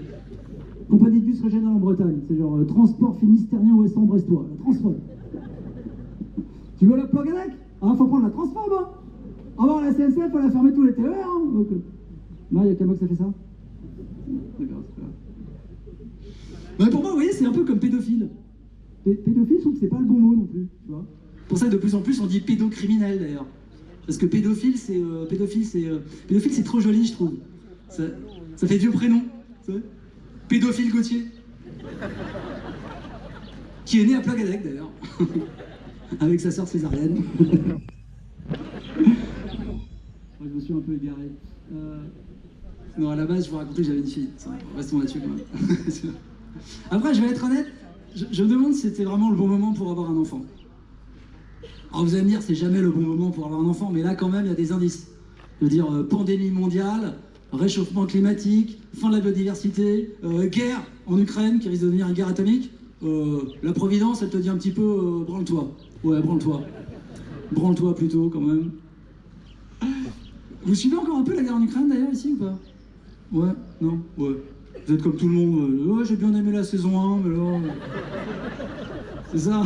Compagnie de bus régionale en Bretagne, c'est genre transport finistérien ouest brestois, la transphobe. Tu veux la Plogadec? Ah, faut prendre la transphobe, hein. Ah bon, la SNCF, elle a fermé tous les TER, hein. Donc, non, il y a qu'à moi que ça fait ça. D'accord, c'est pas grave. Mais pour moi, vous voyez, c'est un peu comme pédophile. Pédophile, je trouve que c'est pas le bon mot non plus, tu vois. Pour ça, de plus en plus, on dit pédocriminel, d'ailleurs. Parce que pédophile, c'est trop joli, je trouve. Ça fait vieux prénom, tu sais. Pédophile Gauthier. Qui est né à Plogadec, d'ailleurs. Avec sa sœur césarienne. Je me suis un peu égaré. Non, à la base, je vous racontais que j'avais une fille. Restons là-dessus, quand même. Après, je vais être honnête, je me demande si c'était vraiment le bon moment pour avoir un enfant. Alors vous allez me dire, c'est jamais le bon moment pour avoir un enfant, mais là, quand même, il y a des indices. Je veux dire, pandémie mondiale, réchauffement climatique, fin de la biodiversité, guerre en Ukraine qui risque de devenir une guerre atomique. La Providence, elle te dit un petit peu, branle-toi. Ouais, branle-toi. Branle-toi plutôt, quand même. Vous suivez encore un peu la guerre en Ukraine, d'ailleurs, ici, ou pas? Ouais, non, ouais. Vous êtes comme tout le monde. Ouais, j'ai bien aimé la saison 1, mais là... C'est ça.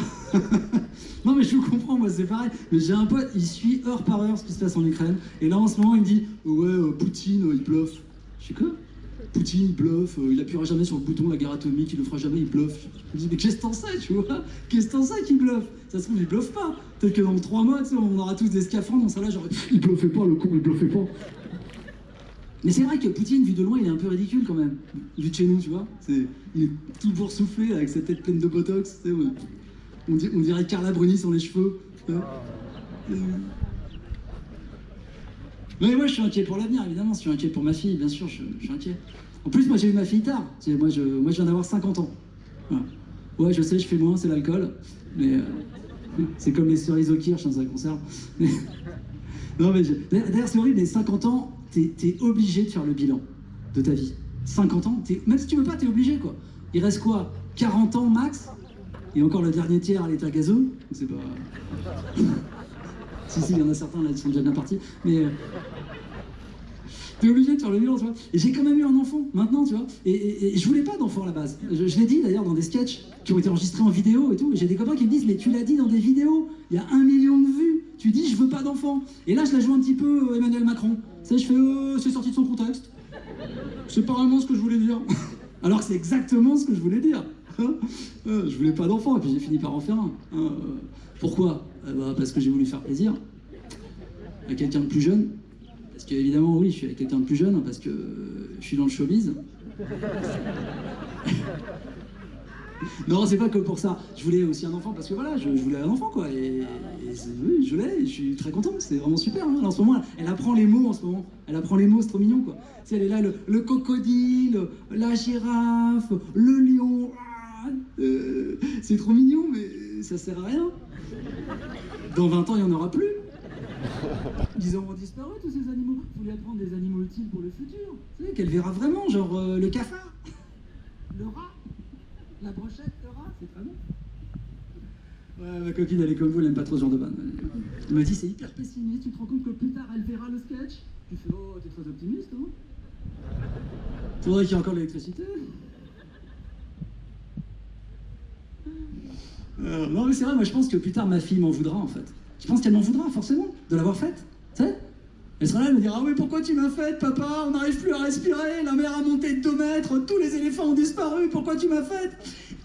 Non, mais je vous comprends, moi, c'est pareil. Mais j'ai un pote, il suit heure par heure ce qui se passe en Ukraine. Et là, en ce moment, il me dit, ouais, Poutine, il bluffe. Je sais quoi? Poutine, il bluffe, il appuiera jamais sur le bouton, la guerre atomique, il le fera jamais, il bluffe. Je me dis, mais qu'est-ce que t'en sais, tu vois? Qu'est-ce que t'en sais qu'il bluffe? Ça se trouve, il bluffe pas. Peut-être que dans 3 mois, tu sais, on aura tous des scaphandres, dans ça là, genre, il bluffait pas, le con, il bluffait pas. Mais c'est vrai que Poutine, vu de loin, il est un peu ridicule quand même. Vu de chez nous, tu vois. Il est tout boursouflé avec sa tête pleine de botox. Tu sais, on dirait Carla Bruni sans les cheveux. Mais moi, je suis inquiet pour l'avenir, évidemment. Je suis inquiet pour ma fille, bien sûr, je suis inquiet. En plus, moi, j'ai eu ma fille tard. Moi, je viens d'avoir 50 ans. Voilà. Ouais, je sais, je fais moins, c'est l'alcool. Mais c'est comme les cerises au kirsch, ça conserve. Non, mais d'ailleurs, c'est horrible, les 50 ans... T'es obligé de faire le bilan de ta vie. 50 ans, même si tu veux pas, t'es obligé, quoi. Il reste quoi? 40 ans max? Et encore le dernier tiers à l'état gazeux. C'est pas... si, il y en a certains, là, qui sont déjà bien partis. Mais... t'es obligé de faire le bilan, tu vois. Et j'ai quand même eu un enfant, maintenant, tu vois. Et je voulais pas d'enfant à la base. Je l'ai dit, d'ailleurs, dans des sketchs qui ont été enregistrés en vidéo et tout. J'ai des copains qui me disent, mais tu l'as dit dans des vidéos, il y a 1 million de vues. Tu dis, je veux pas d'enfant. Et là, je la joue un petit peu Emmanuel Macron. Tu sais, je fais, c'est sorti de son contexte. C'est pas vraiment ce que je voulais dire. Alors que c'est exactement ce que je voulais dire. Je voulais pas d'enfant, et puis j'ai fini par en faire un. Pourquoi? Parce que j'ai voulu faire plaisir à quelqu'un de plus jeune. Parce que, évidemment, oui, je suis avec quelqu'un de plus jeune, parce que je suis dans le showbiz. Non, c'est pas que pour ça. Je voulais aussi un enfant parce que voilà, je voulais un enfant, quoi. Et oui, je l'ai, je suis très content, c'est vraiment super. Hein. En ce moment, elle apprend les mots en ce moment. Elle apprend les mots, c'est trop mignon, quoi. Tu sais, elle est là, le crocodile, la girafe, le lion. C'est trop mignon, mais ça sert à rien. Dans 20 ans, il n'y en aura plus. Ils auront disparu, tous ces animaux. Faut lui apprendre des animaux utiles pour le futur. Tu sais, qu'elle verra vraiment, genre le cafard, le rat. La brochette, le rat, c'est très bon. Ouais, ma copine, elle est comme vous, elle aime pas trop ce genre de vanne. Elle m'a dit, c'est hyper pessimiste, tu te rends compte que plus tard, elle verra le sketch? Tu fais, oh, t'es très optimiste, hein? Faudrait qu'il y ait encore l'électricité. Non, mais c'est vrai, moi je pense que plus tard, ma fille m'en voudra, en fait. Je pense qu'elle m'en voudra, forcément, de l'avoir faite, tu sais? Elle sera là, elle me dira, ah oui, pourquoi tu m'as faite, papa? On n'arrive plus à respirer, la mer a monté de 2 mètres, tous les éléphants ont disparu, pourquoi tu m'as faite?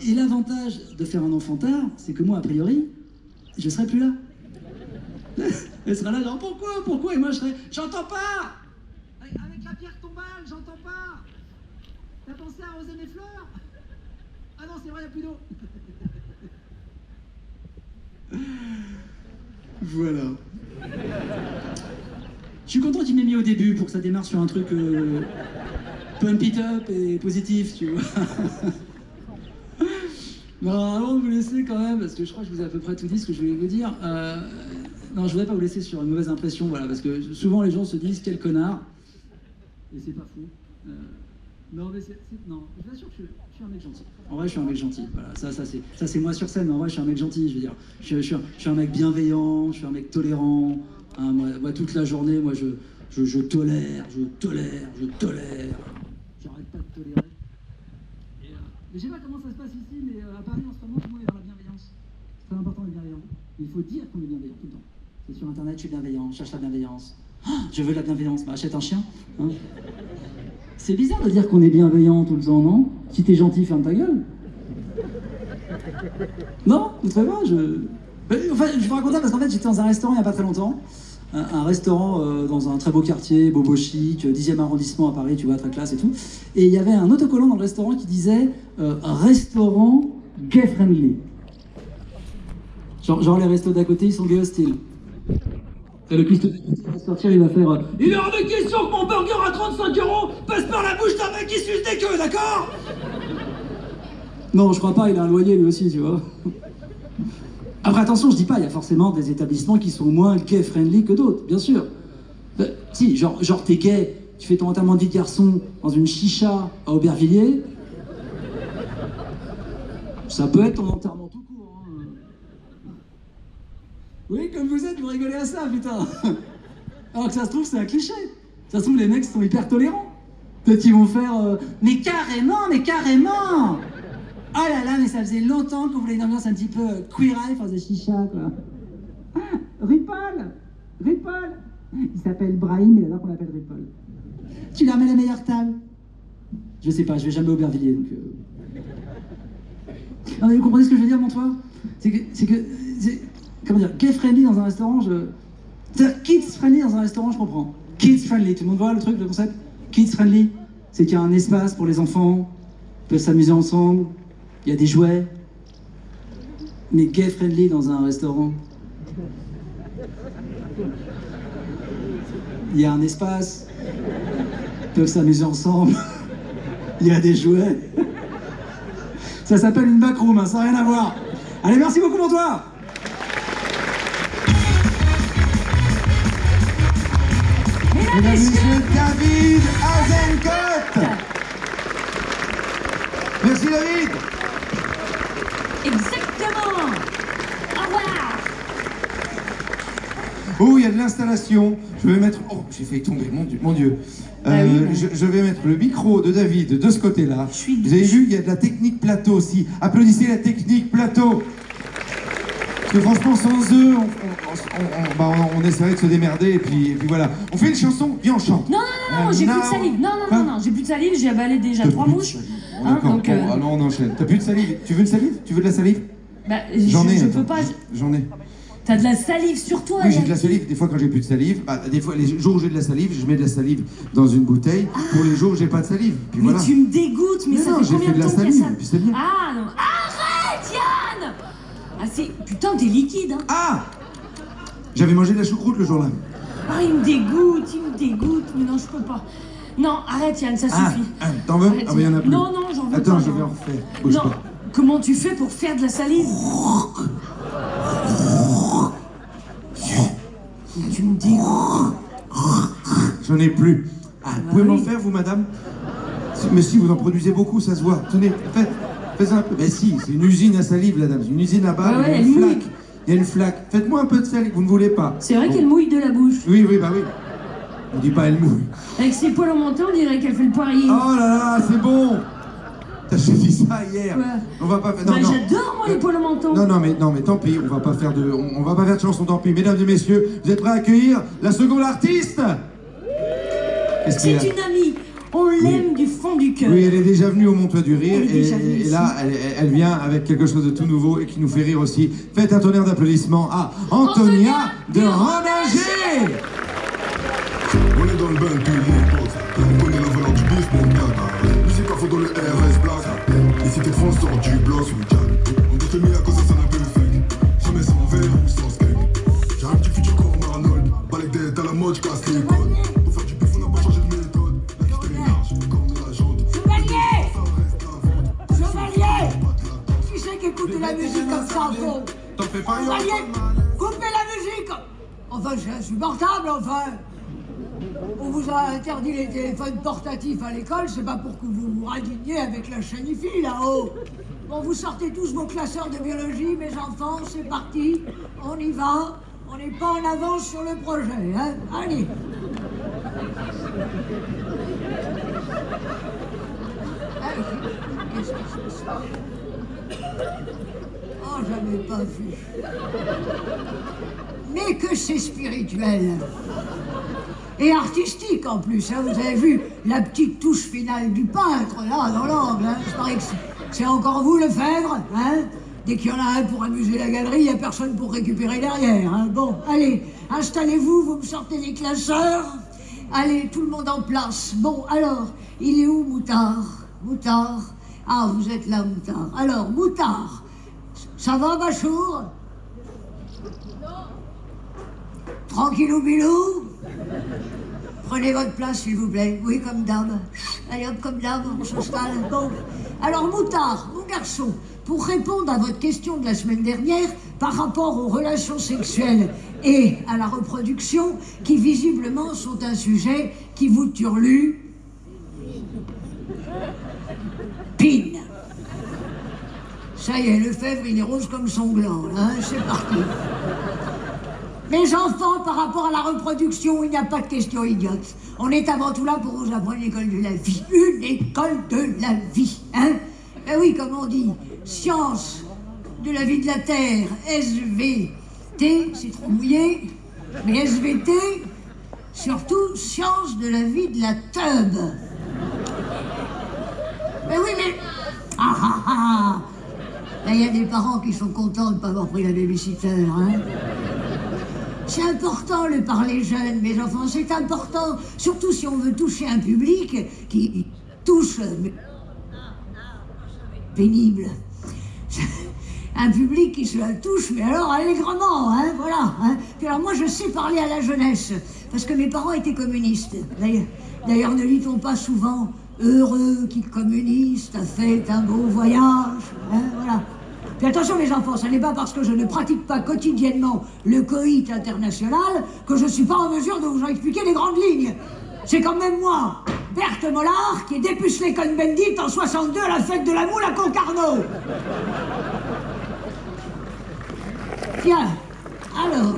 Et l'avantage de faire un enfant tard, c'est que moi, a priori, je serai plus là. Elle sera là, genre, pourquoi? Et moi, je serai, j'entends pas! Avec la pierre tombale, j'entends pas! T'as pensé à arroser mes fleurs? Ah non, c'est vrai, il n'y a plus d'eau. Voilà. Je suis content qu'il m'ait mis au début pour que ça démarre sur un truc pump it up et positif, tu vois. Non, avant de vous laisser quand même, parce que je crois que je vous ai à peu près tout dit ce que je voulais vous dire. Non, je voudrais pas vous laisser sur une mauvaise impression, voilà, parce que souvent les gens se disent quel connard. Et c'est pas fou. Non, mais non, je vous assure que je suis un mec gentil. En vrai, je suis un mec gentil. Voilà, ça c'est moi sur scène, mais en vrai, je suis un mec gentil. Je veux dire, je suis un mec bienveillant, je suis un mec tolérant. Hein, moi, toute la journée, moi, je tolère. J'arrête pas de tolérer. Et, je sais pas comment ça se passe ici, mais à Paris, en ce moment, tout le monde est dans la bienveillance. C'est très important, la bienveillance. Il faut dire qu'on est bienveillant tout le temps. C'est sur Internet, je suis bienveillant, je cherche la bienveillance. Oh, je veux de la bienveillance, bah achète un chien. Hein. C'est bizarre de dire qu'on est bienveillant tout le temps, non? Si t'es gentil, ferme ta gueule. Non, c'est très bien, Enfin, je vous raconte parce qu'en fait, j'étais dans un restaurant il n'y a pas très longtemps. Un restaurant dans un très beau quartier, bobo chic, 10e arrondissement à Paris, tu vois, très classe et tout. Et il y avait un autocollant dans le restaurant qui disait restaurant gay friendly. Genre les restos d'à côté, ils sont gay hostiles. Et le cuistot va sortir, il va faire il est hors de question que mon burger à 35 € passe par la bouche d'un mec qui suce des queues, d'accord? Non, je crois pas, il a un loyer lui aussi, tu vois. Après, attention, je dis pas, il y a forcément des établissements qui sont moins gay-friendly que d'autres, bien sûr. Si, genre t'es gay, tu fais ton enterrement de vie de garçon dans une chicha à Aubervilliers, ça peut être ton enterrement tout court. Hein. Oui, comme vous êtes, vous rigolez à ça, putain. Alors que ça se trouve, c'est un cliché. Ça se trouve, les mecs sont hyper tolérants. Peut-être qu'ils vont faire mais carrément oh là là, mais ça faisait longtemps qu'on voulait une ambiance un petit peu queer eye, faire des chichas, quoi. Ah, Ripoll. Il s'appelle Brahim, et alors qu'on l'appelle Ripoll. Tu leur mets la meilleure table? Je sais pas, je vais jamais au Aubervilliers, donc... Non mais vous comprenez ce que je veux dire, mon toit? C'est que... Comment dire, gay friendly dans un restaurant, c'est-à-dire kids friendly dans un restaurant, je comprends. Kids friendly, tout le monde voit le truc, le concept? Kids friendly, c'est qu'il y a un espace pour les enfants, ils peuvent s'amuser ensemble, il y a des jouets. Mais gay friendly dans un restaurant, il y a un espace, ils peuvent s'amuser ensemble, il y a des jouets. Ça s'appelle une backroom, hein, ça n'a rien à voir. Allez, merci beaucoup, mon toit. Mesdames et messieurs, David Azencott. Merci David. Exactement. Au revoir. Oh, il y a de l'installation. Je vais mettre... Oh, j'ai failli tomber, mon Dieu. Je vais mettre le micro de David de ce côté-là. Vous avez vu, il y a de la technique plateau aussi. Applaudissez la technique plateau. Parce que franchement, sans eux, on essaierait de se démerder et puis voilà. On fait une chanson, viens on chante. Non, j'ai plus de salive. Non, j'ai plus de salive, j'ai avalé déjà 3 mouches. Hein, d'accord, donc, bon, alors on enchaîne. T'as plus de salive? Tu veux une salive? Tu veux de la salive? Bah, j'en ai. Je peux pas. J'en ai. T'as de la salive sur toi? Oui, j'ai de la salive. Des fois, quand j'ai plus de salive, des fois, les jours où j'ai de la salive, je mets de la salive dans une bouteille. Pour les jours où j'ai pas de salive. Puis mais voilà. Tu me dégoûtes, mais ça fait combien de temps qu'il y a ça? Puis c'est bien. Ah non, arrête, Yann! Ah c'est... Putain, t'es liquide, hein. Ah! J'avais mangé de la choucroute le jour-là. Ah, il me dégoûte, mais non, je peux pas. Non, arrête Yann, ça suffit. T'en veux? Ah, mais il y en a plus. Non, j'en veux pas. Attends, je vais en refaire. Bouge non, pas. Comment tu fais pour faire de la salive? Tu me dégoûtes. J'en ai plus. Ah, vous pouvez m'en faire, vous, madame? Mais si, vous en produisez beaucoup, ça se voit. Tenez, faites un peu. Mais si, c'est une usine à salive, la dame. C'est une usine là-bas, il y a une flaque. Il y a une flaque. Faites-moi un peu de salive, vous ne voulez pas. C'est vrai qu'elle mouille de la bouche. Oui, bah oui. On dit pas elle mouille. Avec ses poils en montant, on dirait qu'elle fait le poirier. Oh là là, c'est bon. T'as dit ça hier. Ouais. On va pas faire... Non. J'adore, moi, les poils en montant. Non, mais tant pis, on va pas faire de chanson, tant pis. Mesdames et messieurs, vous êtes prêts à accueillir la seconde artiste? C'est une amie. On l'aime du fond du cœur. Oui, elle est déjà venue au Montois du Rire et là, elle vient avec quelque chose de tout nouveau et qui nous fait rire aussi. Faites un tonnerre d'applaudissements à Antonia de Rendanger. On est dans le bain, tout le monde pense. On connaît la valeur du bif, mon gars. Musique à fond dans le RS Black. Les cités de France sortent du bloc ce week-end. On doit te mis à cause ça sonne un peu le fake. Jamais sans verre ou sans skate. J'ai un petit futur comme Arnold. Pas les dettes à la mode, je casse les codes. Pour faire du bif, on n'a pas changé de méthode. La piste elle est large, comme de la jante. Chevalier! Qui c'est qui écoute de la musique comme ça encore? T'en fais pas, Chevalier! Coupez la musique! Enfin, c'est insupportable, enfin! On vous a interdit les téléphones portatifs à l'école, c'est pas pour que vous bradiniez avec la chanifie là-haut. Bon, vous sortez tous vos classeurs de biologie, mes enfants, c'est parti. On y va. On n'est pas en avance sur le projet, hein. Allez. Qu'est-ce qui se passe? Oh, j'avais pas vu. Mais que c'est spirituel. Et artistique en plus, hein. Vous avez vu la petite touche finale du peintre, là, dans l'angle, hein. Je parie que c'est encore vous, Lefebvre, hein. Dès qu'il y en a un pour amuser la galerie, il n'y a personne pour récupérer derrière, hein. Bon, allez, installez-vous, vous me sortez les classeurs. Allez, tout le monde en place. Bon, alors, il est où, Moutard? Moutard? Ah, vous êtes là, Moutard. Alors, Moutard, ça va, Bachour? Tranquillou bilou? Prenez votre place, s'il vous plaît. Oui, comme d'hab. Allez, hop, comme d'hab, on s'installe. Bon. Alors, Moutard, mon garçon, pour répondre à votre question de la semaine dernière, par rapport aux relations sexuelles et à la reproduction, qui visiblement sont un sujet qui vous turlue. Pine. Ça y est, Lefebvre, il est rose comme son gland, hein, c'est parti. Mes enfants, par rapport à la reproduction, il n'y a pas de question idiote. On est avant tout là pour vous apprendre l'école de la vie. Une école de la vie, hein. Ben oui, comme on dit, science de la vie de la Terre, SVT, c'est trop mouillé, mais SVT, surtout science de la vie de la tub. Ben oui, mais... Ah ah ah. Là, il y a des parents qui sont contents de ne pas avoir pris la babysitter, hein. C'est important le parler jeune, mes enfants, c'est important, surtout si on veut toucher un public qui touche... pénible. Un public qui se la touche, mais alors allègrement, hein, voilà. Hein. Puis alors moi, je sais parler à la jeunesse, parce que mes parents étaient communistes. D'ailleurs, ne lit-on pas souvent « Heureux qui communiste a fait un beau voyage hein, », voilà. Puis attention mes enfants, ce n'est pas parce que je ne pratique pas quotidiennement le coït international que je ne suis pas en mesure de vous en expliquer les grandes lignes. C'est quand même moi, Berthe Mollard, qui ai dépucelé Cohn-Bendit en 62 à la fête de la moule à Concarneau. Tiens, alors,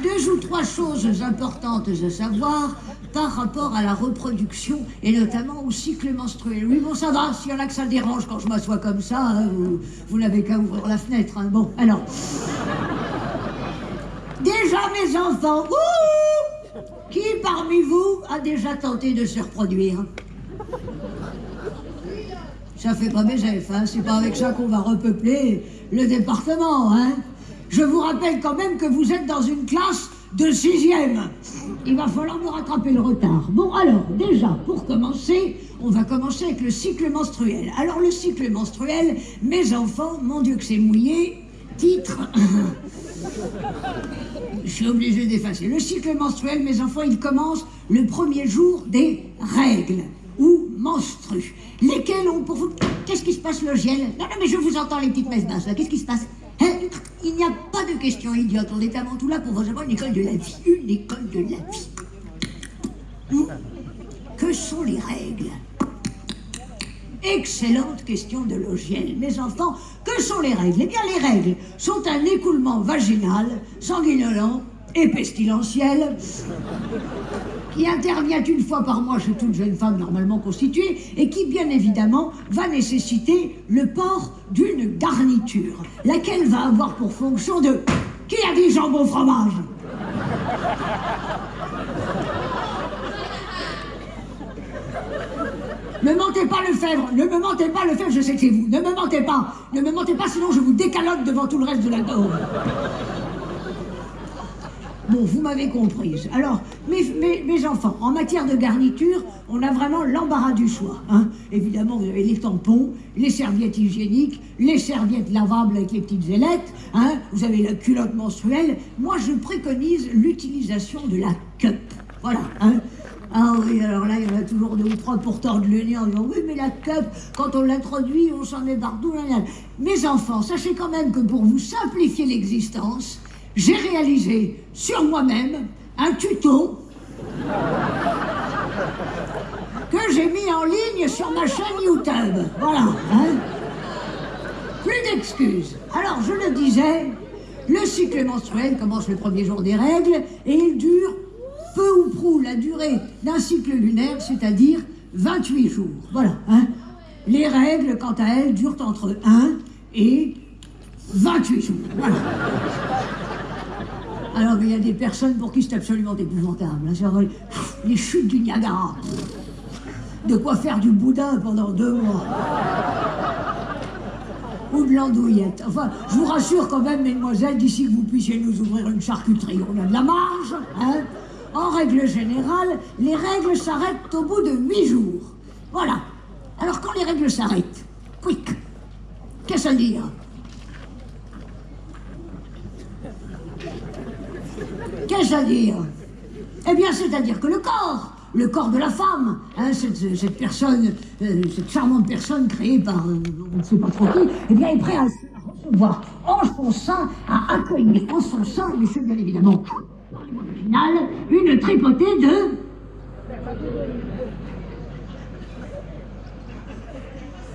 2 ou 3 choses importantes à savoir par rapport à la reproduction et notamment au cycle menstruel. Oui, bon, ça va, s'il y en a que ça dérange quand je m'assois comme ça, hein, vous n'avez qu'à ouvrir la fenêtre. Hein. Bon, alors... Déjà, mes enfants, qui parmi vous a déjà tenté de se reproduire? Ça fait pas BZF, hein, c'est pas avec ça qu'on va repeupler le département, hein. Je vous rappelle quand même que vous êtes dans une classe de 6e. Il va falloir me rattraper le retard. Bon, alors, déjà, pour commencer, on va commencer avec le cycle menstruel. Alors, le cycle menstruel, mes enfants, mon Dieu que c'est mouillé, titre... Je suis obligé d'effacer. Le cycle menstruel, mes enfants, il commence le premier jour des règles, ou menstrues, lesquelles ont pour vous... Qu'est-ce qui se passe, le gel? Non, non, mais je vous entends, les petites messes basses, là. Qu'est-ce qui se passe? Hein? Il n'y a pas de question idiote. On est avant tout là pour vous avoir une école de la vie. Une école de la vie. Que sont les règles? Excellente question de Logiel. Mes enfants, que sont les règles? Eh bien, les règles sont un écoulement vaginal, sanguinolent et pestilentiel qui intervient une fois par mois chez toute jeune femme normalement constituée et qui, bien évidemment, va nécessiter le port d'une garniture, laquelle va avoir pour fonction de... Qui a dit jambon fromage? Ne mentez pas, Lefebvre, ne me mentez pas, Lefebvre, je sais que c'est vous. Ne me mentez pas, sinon je vous décalote devant tout le reste de la gorge. Bon, vous m'avez comprise. Alors, mes enfants, en matière de garniture, on a vraiment l'embarras du choix. Hein. Évidemment, vous avez les tampons, les serviettes hygiéniques, les serviettes lavables avec les petites ailettes, hein. Vous avez la culotte menstruelle. Moi, je préconise l'utilisation de la cup. Voilà, hein. Ah oui, alors là, il y en a toujours 2 ou 3 pour tordre le nez en disant « Oui, mais la cup, quand on l'introduit, on s'en met partout. » Mes enfants, sachez quand même que pour vous simplifier l'existence, j'ai réalisé sur moi-même un tuto que j'ai mis en ligne sur ma chaîne YouTube. Voilà, hein. Plus d'excuses. Alors, je le disais, le cycle menstruel commence le premier jour des règles et il dure peu ou prou la durée d'un cycle lunaire, c'est-à-dire 28 jours. Voilà, hein. Les règles, quant à elles, durent entre 1 et 28 jours. Voilà. Alors, mais il y a des personnes pour qui c'est absolument épouvantable. Hein. C'est les chutes du Niagara. De quoi faire du boudin pendant 2 mois. Ou de l'andouillette. Enfin, je vous rassure quand même, mesdemoiselles, d'ici que vous puissiez nous ouvrir une charcuterie, on a de la marge, hein. En règle générale, les règles s'arrêtent au bout de 8 jours. Voilà. Alors, quand les règles s'arrêtent, quick, qu'est-ce que ça veut dire? Qu'est-ce que ça veut dire? Eh bien, c'est-à-dire que le corps de la femme, hein, cette personne, cette charmante personne créée par on ne sait pas trop qui, eh bien, est prêt à recevoir en son sein, à accueillir en son sein, mais c'est bien évidemment, au final, une tripotée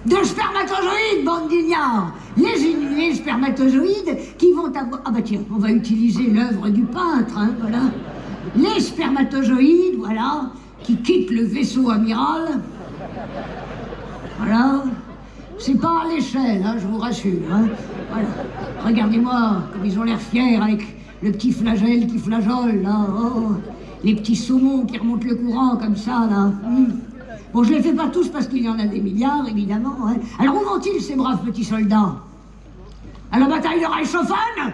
de spermatozoïdes, bande d'ignards. Les spermatozoïdes qui vont avoir... Ah bah tiens, on va utiliser l'œuvre du peintre, hein, voilà. Les spermatozoïdes, voilà, qui quittent le vaisseau amiral. Voilà. C'est pas à l'échelle, hein, je vous rassure. Hein. Voilà. Regardez-moi comme ils ont l'air fiers avec le petit flagelle qui flageole, là. Oh. Les petits saumons qui remontent le courant comme ça, là. Bon, je les fais pas tous parce qu'il y en a des milliards, évidemment. Hein. Alors, où vont-ils, ces braves petits soldats? À la bataille de Reichshoffen?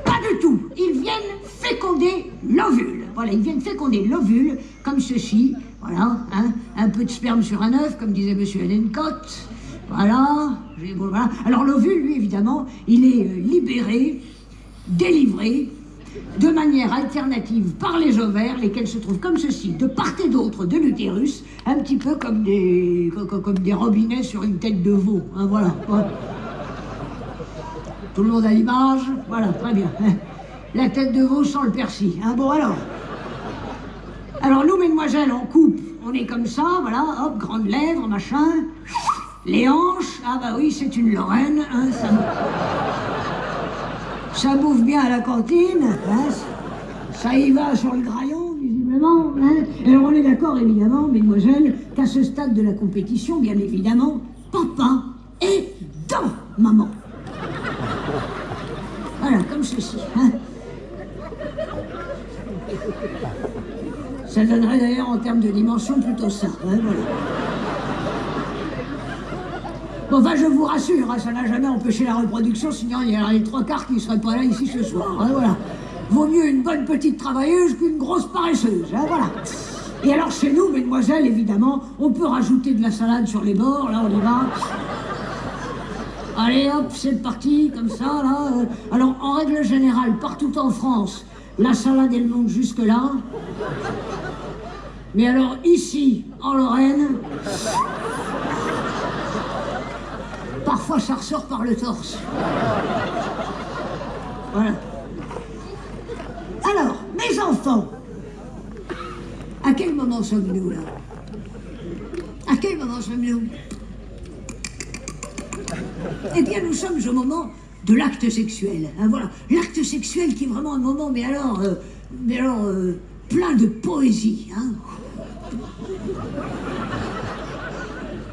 Pas du tout. Ils viennent féconder l'ovule. Voilà, ils viennent féconder l'ovule, comme ceci. Voilà, hein, un peu de sperme sur un œuf, comme disait monsieur Ellencott. Voilà. Bon, voilà. Alors, l'ovule, lui, évidemment, il est libéré, délivré, de manière alternative par les ovaires, lesquels se trouvent comme ceci, de part et d'autre de l'utérus, un petit peu comme des robinets sur une tête de veau. Hein, voilà. Ouais. Tout le monde a l'image? Voilà, très bien. La tête de veau sans le persil. Hein, bon, alors. Alors, nous, mesdemoiselles, on coupe. On est comme ça, voilà, hop, grandes lèvres, machin. Les hanches, ah bah oui, c'est une Lorraine, hein, ça bouffe bien à la cantine, hein, ça y va sur le graillon, visiblement. Hein. Alors on est d'accord, évidemment, mesdemoiselles, qu'à ce stade de la compétition, bien évidemment, papa est dans maman. Voilà, comme ceci. Hein. Ça donnerait d'ailleurs en termes de dimension plutôt ça. Hein, voilà. Bon, enfin, je vous rassure, hein, ça n'a jamais empêché la reproduction, sinon il y a les 3/4 qui ne seraient pas là ici ce soir. Hein, voilà. Vaut mieux une bonne petite travailleuse qu'une grosse paresseuse. Hein, voilà. Et alors, chez nous, mesdemoiselles, évidemment, on peut rajouter de la salade sur les bords. Là, on y va. Allez, hop, c'est parti, comme ça, là. Alors, en règle générale, partout en France, la salade, elle monte jusque-là. Mais alors, ici, en Lorraine... Parfois, ça ressort par le torse. Voilà. Alors, mes enfants, à quel moment sommes-nous, là? À quel moment sommes-nous? Eh bien, nous sommes au moment de l'acte sexuel. Hein, voilà. L'acte sexuel qui est vraiment un moment, mais alors plein de poésie. Hein.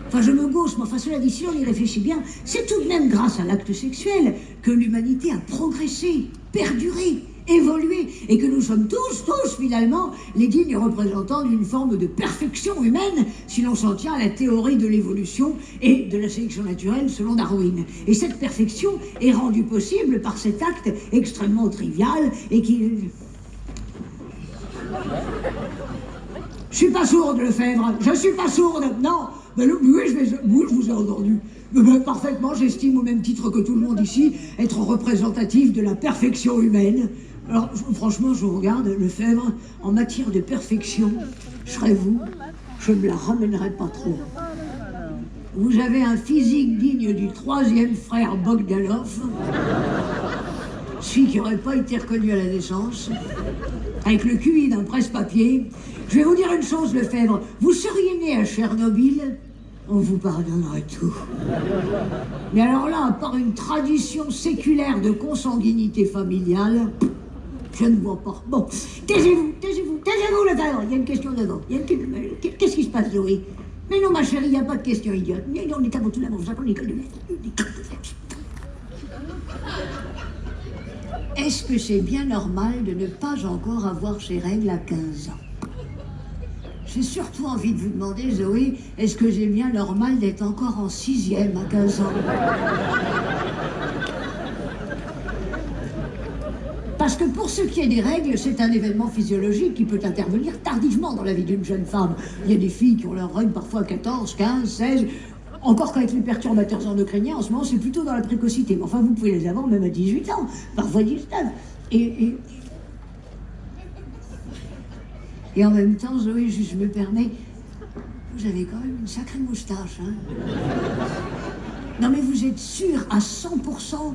Enfin, je me gauche, mais enfin, cela dit, si on y réfléchit bien, c'est tout de même grâce à l'acte sexuel que l'humanité a progressé, perduré, évolué, et que nous sommes tous, finalement, les dignes représentants d'une forme de perfection humaine, si l'on s'en tient à la théorie de l'évolution et de la sélection naturelle selon Darwin. Et cette perfection est rendue possible par cet acte extrêmement trivial et qui... Je suis pas sourde, Lefebvre, je suis pas sourde, non. Ben oui, je vous ai entendu. Ben, parfaitement, j'estime au même titre que tout le monde ici être représentatif de la perfection humaine. Alors, franchement, je vous regarde, Lefebvre, en matière de perfection, je serais vous, je ne la ramènerai pas trop. Vous avez un physique digne du 3e frère Bogdanov. Fille qui n'aurait pas été reconnue à la naissance, avec le QI d'un presse-papier. Je vais vous dire une chose, Lefebvre, vous seriez né à Tchernobyl, on vous pardonnerait tout. Mais alors là, à part une tradition séculaire de consanguinité familiale, je ne vois pas. Bon, taisez-vous, Lefebvre, il y a une question devant. Qu'est-ce qui se passe, Zoé? Mais non, ma chérie, il n'y a pas de question idiote. On est avant tout là, vous apprenez l'école de lettres. Est-ce que c'est bien normal de ne pas encore avoir ses règles à 15 ans? J'ai surtout envie de vous demander, Zoé, est-ce que c'est bien normal d'être encore en 6e à 15 ans? Parce que pour ce qui est des règles, c'est un événement physiologique qui peut intervenir tardivement dans la vie d'une jeune femme. Il y a des filles qui ont leurs règles parfois à 14, 15, 16... Encore qu'avec les perturbateurs endocriniens, en ce moment, c'est plutôt dans la précocité. Mais enfin, vous pouvez les avoir même à 18 ans, parfois 19. Et en même temps, Zoé, je me permets, vous avez quand même une sacrée moustache, hein? Non, mais vous êtes sûr à 100%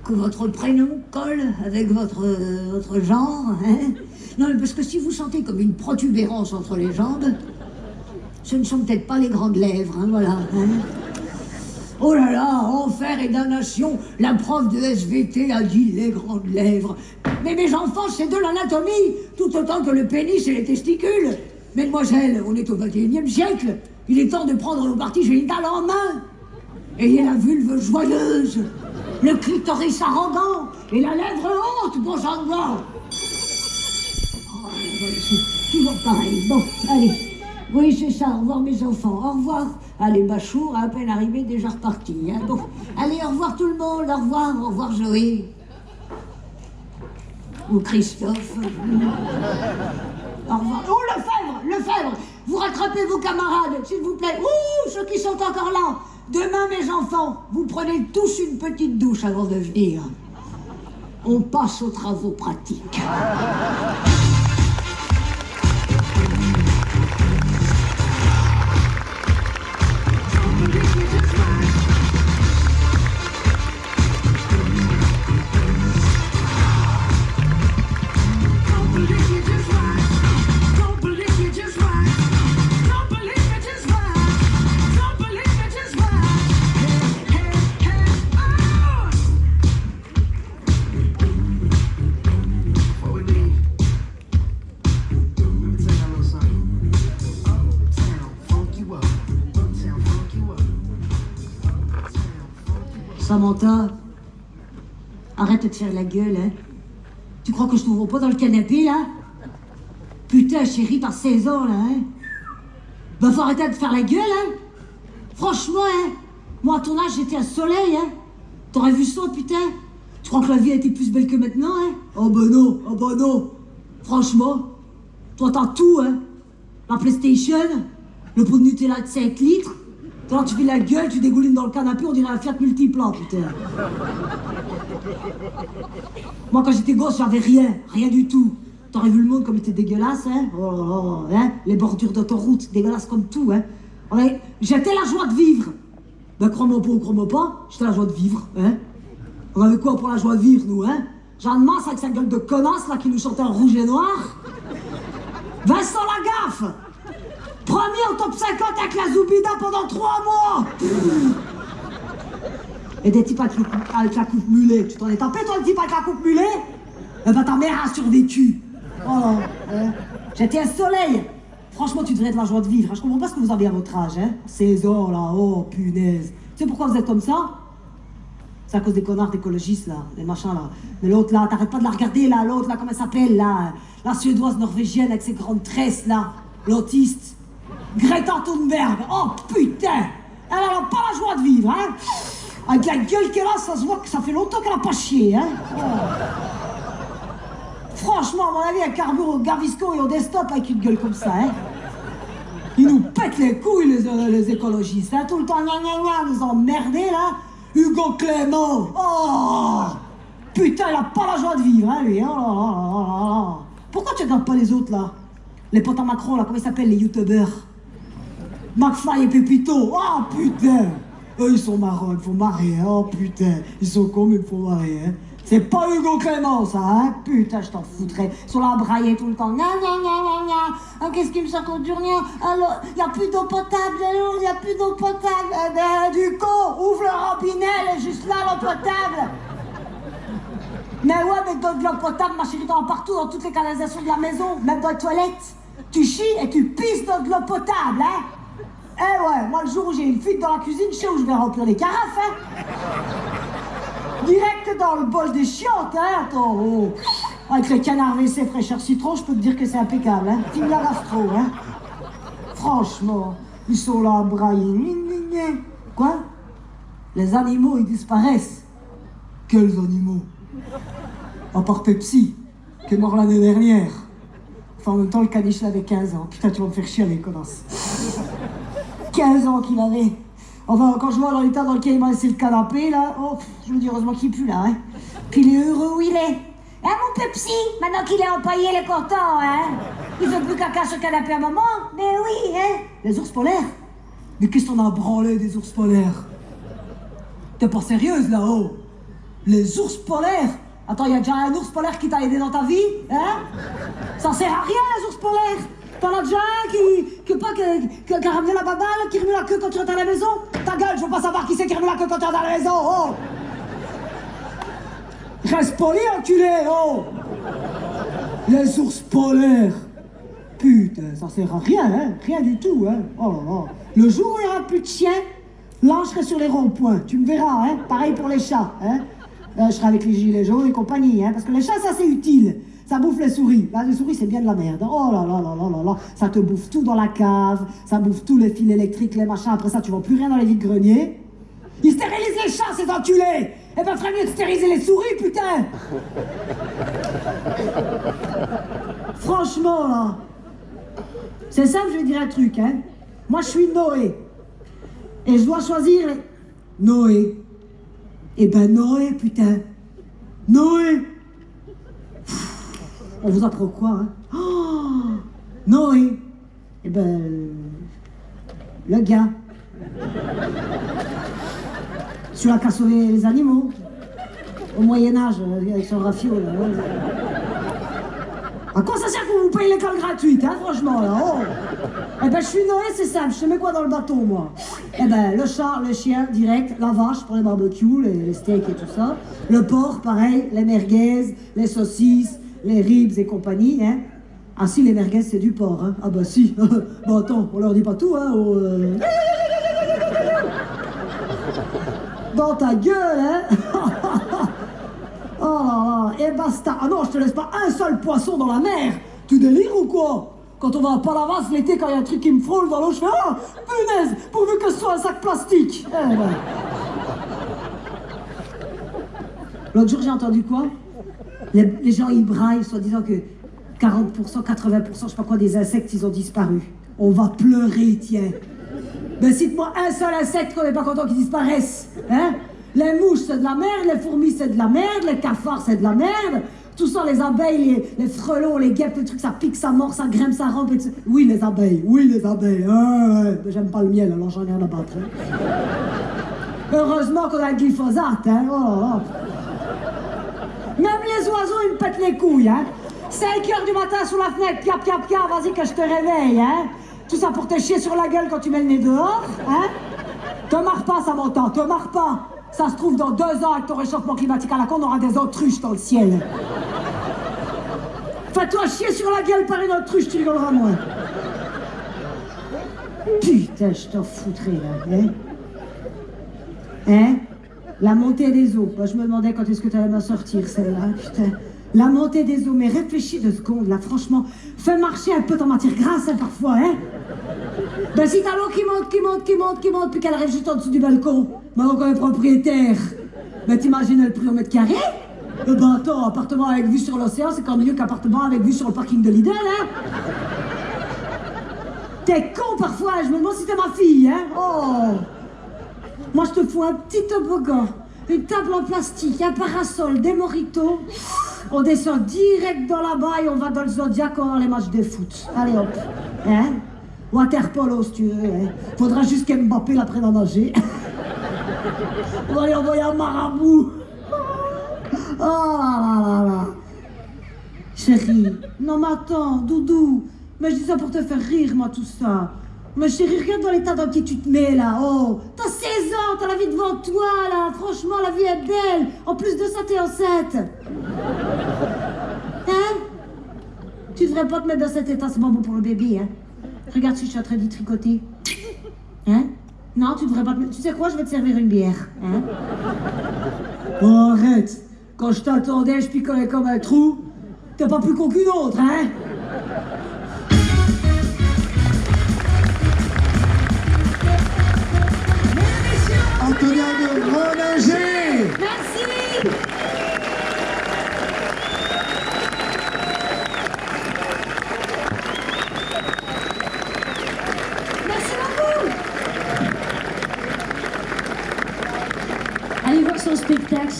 que votre prénom colle avec votre genre, hein? Non, mais parce que si vous sentez comme une protubérance entre les jambes, ce ne sont peut-être pas les grandes lèvres, hein, voilà. Hein. Oh là là, enfer et damnation, la prof de SVT a dit les grandes lèvres. Mais mes enfants, c'est de l'anatomie, tout autant que le pénis et les testicules. Mesdemoiselles, on est au XXIe siècle, il est temps de prendre nos parties génitales en main. Ayez la vulve joyeuse, le clitoris arrogant et la lèvre haute, bon sang de bois. Oh, c'est toujours pareil. Bon, allez. Oui, c'est ça. Au revoir, mes enfants. Au revoir. Allez, Bachour, à peine arrivé, déjà reparti. Hein. Bon, allez, au revoir tout le monde. Au revoir Zoé. Ou Christophe. Au revoir. Oh, Lefebvre, vous rattrapez vos camarades, s'il vous plaît. Ouh, ceux qui sont encore là. Demain, mes enfants, vous prenez tous une petite douche avant de venir. On passe aux travaux pratiques. Samantha, arrête de te faire la gueule, hein. Tu crois que je t'ouvre pas dans le canapé, là? Putain, chérie, t'as 16 ans, là, hein. Bah, faut arrêter de te faire la gueule, hein. Franchement, hein. Moi, à ton âge, j'étais un soleil, hein. T'aurais vu ça, putain? Tu crois que la vie a été plus belle que maintenant, hein? Oh, bah non. Franchement, toi, t'as tout, hein. La PlayStation, le pot de Nutella de 5 litres. Alors tu fais la gueule, tu dégoulines dans le canapé, on dirait un Fiat Multiplan, putain. Moi, quand j'étais gosse, j'avais rien du tout. T'aurais vu le monde comme il était dégueulasse, hein? Oh, hein? Les bordures d'autoroute, dégueulasses comme tout, hein? J'étais la joie de vivre. Ben, crois-moi pas ou crois-moi pas, j'étais la joie de vivre, hein? On avait quoi pour la joie de vivre, nous, hein? Jeanne Masse avec sa gueule de connasse, là, qui nous chantait en rouge et noir. Vincent Lagaffe! Premier au top 50 avec la Zoubida pendant 3 mois. Et des types avec la coupe mulet. Tu t'en es tapé, toi, le type avec la coupe mulet? Eh ben, ta mère a survécu. Oh non, hein. J'étais un soleil. Franchement, tu devrais être la joie de vivre. Hein. Je comprends pas ce que vous avez à votre âge, hein. 16 ans, là, oh, punaise. Tu sais pourquoi vous êtes comme ça? C'est à cause des connards d'écologistes, là, des machins, là. Mais l'autre, là, t'arrêtes pas de la regarder, là, l'autre, là, comment elle s'appelle, là? La suédoise norvégienne avec ses grandes tresses, là. L'autiste. Greta Thunberg, oh putain! Elle a pas la joie de vivre, hein? Avec la gueule qu'elle a, ça se voit que ça fait longtemps qu'elle a pas chié, hein? Oh. Franchement, à mon avis, elle carbure au Gaviscon et au Desktop avec une gueule comme ça, hein? Ils nous pètent les couilles, les écologistes, hein? Tout le temps, nous emmerder, là! Hugo Clément, oh! Putain, il a pas la joie de vivre, hein, lui, oh. Pourquoi tu regardes pas les autres, là? Les potes à Macron, là, comment ils s'appellent, les youtubeurs? McFly et Pépito, oh putain! Eux, ils sont marrons, il faut marrer, hein, oh putain! Ils sont cons, mais il faut marrer, hein? C'est pas Hugo Clément, ça, hein? Putain, je t'en foutrais. Sur la brailler tout le temps. Gna, gna, gna, gna, gna. Ah, qu'est-ce qu'il me sort qu'on dure rien? Alors, y a plus d'eau potable, alors, y a plus d'eau potable. Eh ben, du con, ouvre le robinet, elle est juste là, l'eau potable. Mais ouais, mais de l'eau potable, ma chérie, t'en as partout, dans toutes les canalisations de la maison, même dans les toilettes. Tu chies et tu pisses dans de l'eau potable, hein? Eh ouais, moi, le jour où j'ai une fuite dans la cuisine, je sais où je vais remplir les carafes, hein? Direct dans le bol des chiottes, hein, attends, oh. Avec les canards WC fraîcheur citron, je peux te dire que c'est impeccable, hein. Film la gastro, hein. Franchement, ils sont là à brailler. Quoi? Les animaux, ils disparaissent. Quels animaux? À part Pepsi, qui est mort l'année dernière. Enfin, en même temps, le caniche, il avait 15 ans. Putain, tu vas me faire chier, les connasses. 15 ans qu'il avait. Enfin, quand je vois dans l'état dans lequel il m'a laissé le canapé, là, oh, je me dis heureusement qu'il est plus là, hein. Puis il est heureux où il est. Hein, mon Pepsi? Maintenant qu'il est empaillé, il est content, hein. Il fait plus caca sur le canapé à maman. Mais oui, hein. Les ours polaires? Mais qu'est-ce qu'on a branlé des ours polaires? T'es pas sérieuse, là-haut? Les ours polaires? Attends, y a déjà un ours polaire qui t'a aidé dans ta vie, hein? Ça sert à rien, les ours polaires. T'en as déjà un qui a ramené la baballe, qui remue la queue quand tu rentres à la maison? Ta gueule, je veux pas savoir qui c'est qui remue la queue quand tu rentres à la maison, oh! Reste poli, enculé, oh! Les ours polaires! Putain, ça sert à rien, hein? Rien du tout, hein? Oh là là. Le jour où il n'y aura plus de chiens, là, je serai sur les ronds-points. Tu me verras, hein? Pareil pour les chats, hein? Là, je serai avec les gilets jaunes et compagnie, hein? Parce que les chats, ça, c'est utile. Ça bouffe les souris. Là, les souris, c'est bien de la merde. Oh là là là là là là. Ça te bouffe tout dans la cave. Ça bouffe tous les fils électriques, les machins. Après ça, tu vois plus rien dans les vides-greniers. Ils stérilisent les chats, ces enculés. Eh ben, ferait mieux de stériliser les souris, putain. Franchement, là. C'est simple, je vais dire un truc, hein. Moi, je suis Noé. Et je dois choisir Noé. Eh ben, Noé, putain. Noé. On vous apprend quoi, hein? Oh, Noé. Eh ben, le gars. Celui qui a sauvé les animaux. Au Moyen-Âge, avec son rafio, là. À quoi ça sert que vous payez l'école gratuite, hein, franchement, là, oh? Eh ben, je suis Noé, c'est simple, je te mets quoi dans le bâton, moi? Eh ben, le chat, le chien, direct, la vache pour les barbecues, les steaks et tout ça. Le porc, pareil, les merguez, les saucisses, les ribs et compagnie, hein. Ah si, les merguez, c'est du porc, hein. Ah bah si. Bon, attends, on leur dit pas tout, hein, Dans ta gueule, hein. Oh là là, et basta. Ah non, je te laisse pas un seul poisson dans la mer. Tu délires ou quoi? Quand on va à Palavas l'été, quand il y a un truc qui me frôle dans l'eau, je fais « Ah, punaise, pourvu que ce soit un sac plastique !» Eh ben. L'autre jour, j'ai entendu quoi? Les gens, ils braillent, soi-disant que 40%, 80%, je sais pas quoi, des insectes, ils ont disparu. On va pleurer, tiens. Ben, cite-moi un seul insecte qu'on n'est pas content qu'ils disparaissent, hein? Les mouches, c'est de la merde, les fourmis, c'est de la merde, les cafards, c'est de la merde. Tout ça, les abeilles, les frelons, les guêpes, les trucs, ça pique, ça mord, ça grimpe, ça rampe. Oui, les abeilles, oui, les abeilles. Ouais. J'aime pas le miel, alors j'en ai rien à battre. Hein. Heureusement qu'on a le glyphosate, hein. Oh là là. Même les oiseaux, ils me pètent les couilles, hein. 5 heures du matin sous la fenêtre, piap, piap, piap, vas-y que je te réveille, hein. Tout ça pour te chier sur la gueule quand tu mets le nez dehors, hein. Te marre pas, Samantha, te marre pas. Ça se trouve, dans 2 ans, avec ton réchauffement climatique à la con, on aura des autruches dans le ciel. Fais-toi chier sur la gueule par une autruche, tu rigoleras moins. Putain, je t'en foutrais, là, hein. Hein? La montée des eaux. Bah, je me demandais quand est-ce que tu allais m'en sortir, celle-là, putain. La montée des eaux, mais réfléchis 2 secondes, là, franchement. Fais marcher un peu ton matière grasse, hein, parfois, hein. Ben si t'as l'eau qui monte, puis qu'elle arrive juste en dessous du balcon, maintenant qu'on est propriétaire, ben t'imagines le prix au mètre carré? Ben attends, appartement avec vue sur l'océan, c'est quand même mieux qu'appartement avec vue sur le parking de Lidl, hein? T'es con parfois, je me demande si t'es ma fille, hein? Oh! Moi je te fous un petit toboggan, une table en plastique, un parasol, des mojitos. On descend direct dans la baille, on va dans le Zodiac, on va les matchs de foot. Allez hop, hein? Waterpolo, si tu veux, hein. Faudra juste qu'Mbappé l'apprenne à nager. On va aller envoyer un marabout. Oh là là là là. Chérie, non mais attends, Doudou, mais je dis ça pour te faire rire, moi, tout ça. Mais chérie, regarde dans l'état dans qui tu te mets, là, oh. T'as 16 ans, t'as la vie devant toi, là. Franchement, la vie est belle. En plus de ça, t'es enceinte. Hein? Tu devrais pas te mettre dans cet état, c'est pas bon pour le bébé, hein. Regarde si je suis en train d'y tricoter. Hein? Non, tu devrais pas te mettre... Tu sais quoi, je vais te servir une bière, hein? Oh, arrête. Quand je t'attendais, je picolais comme un trou. T'es pas plus con qu'une autre, hein? Antonia de Roninger. Merci. Merci beaucoup. Allez voir son spectacle.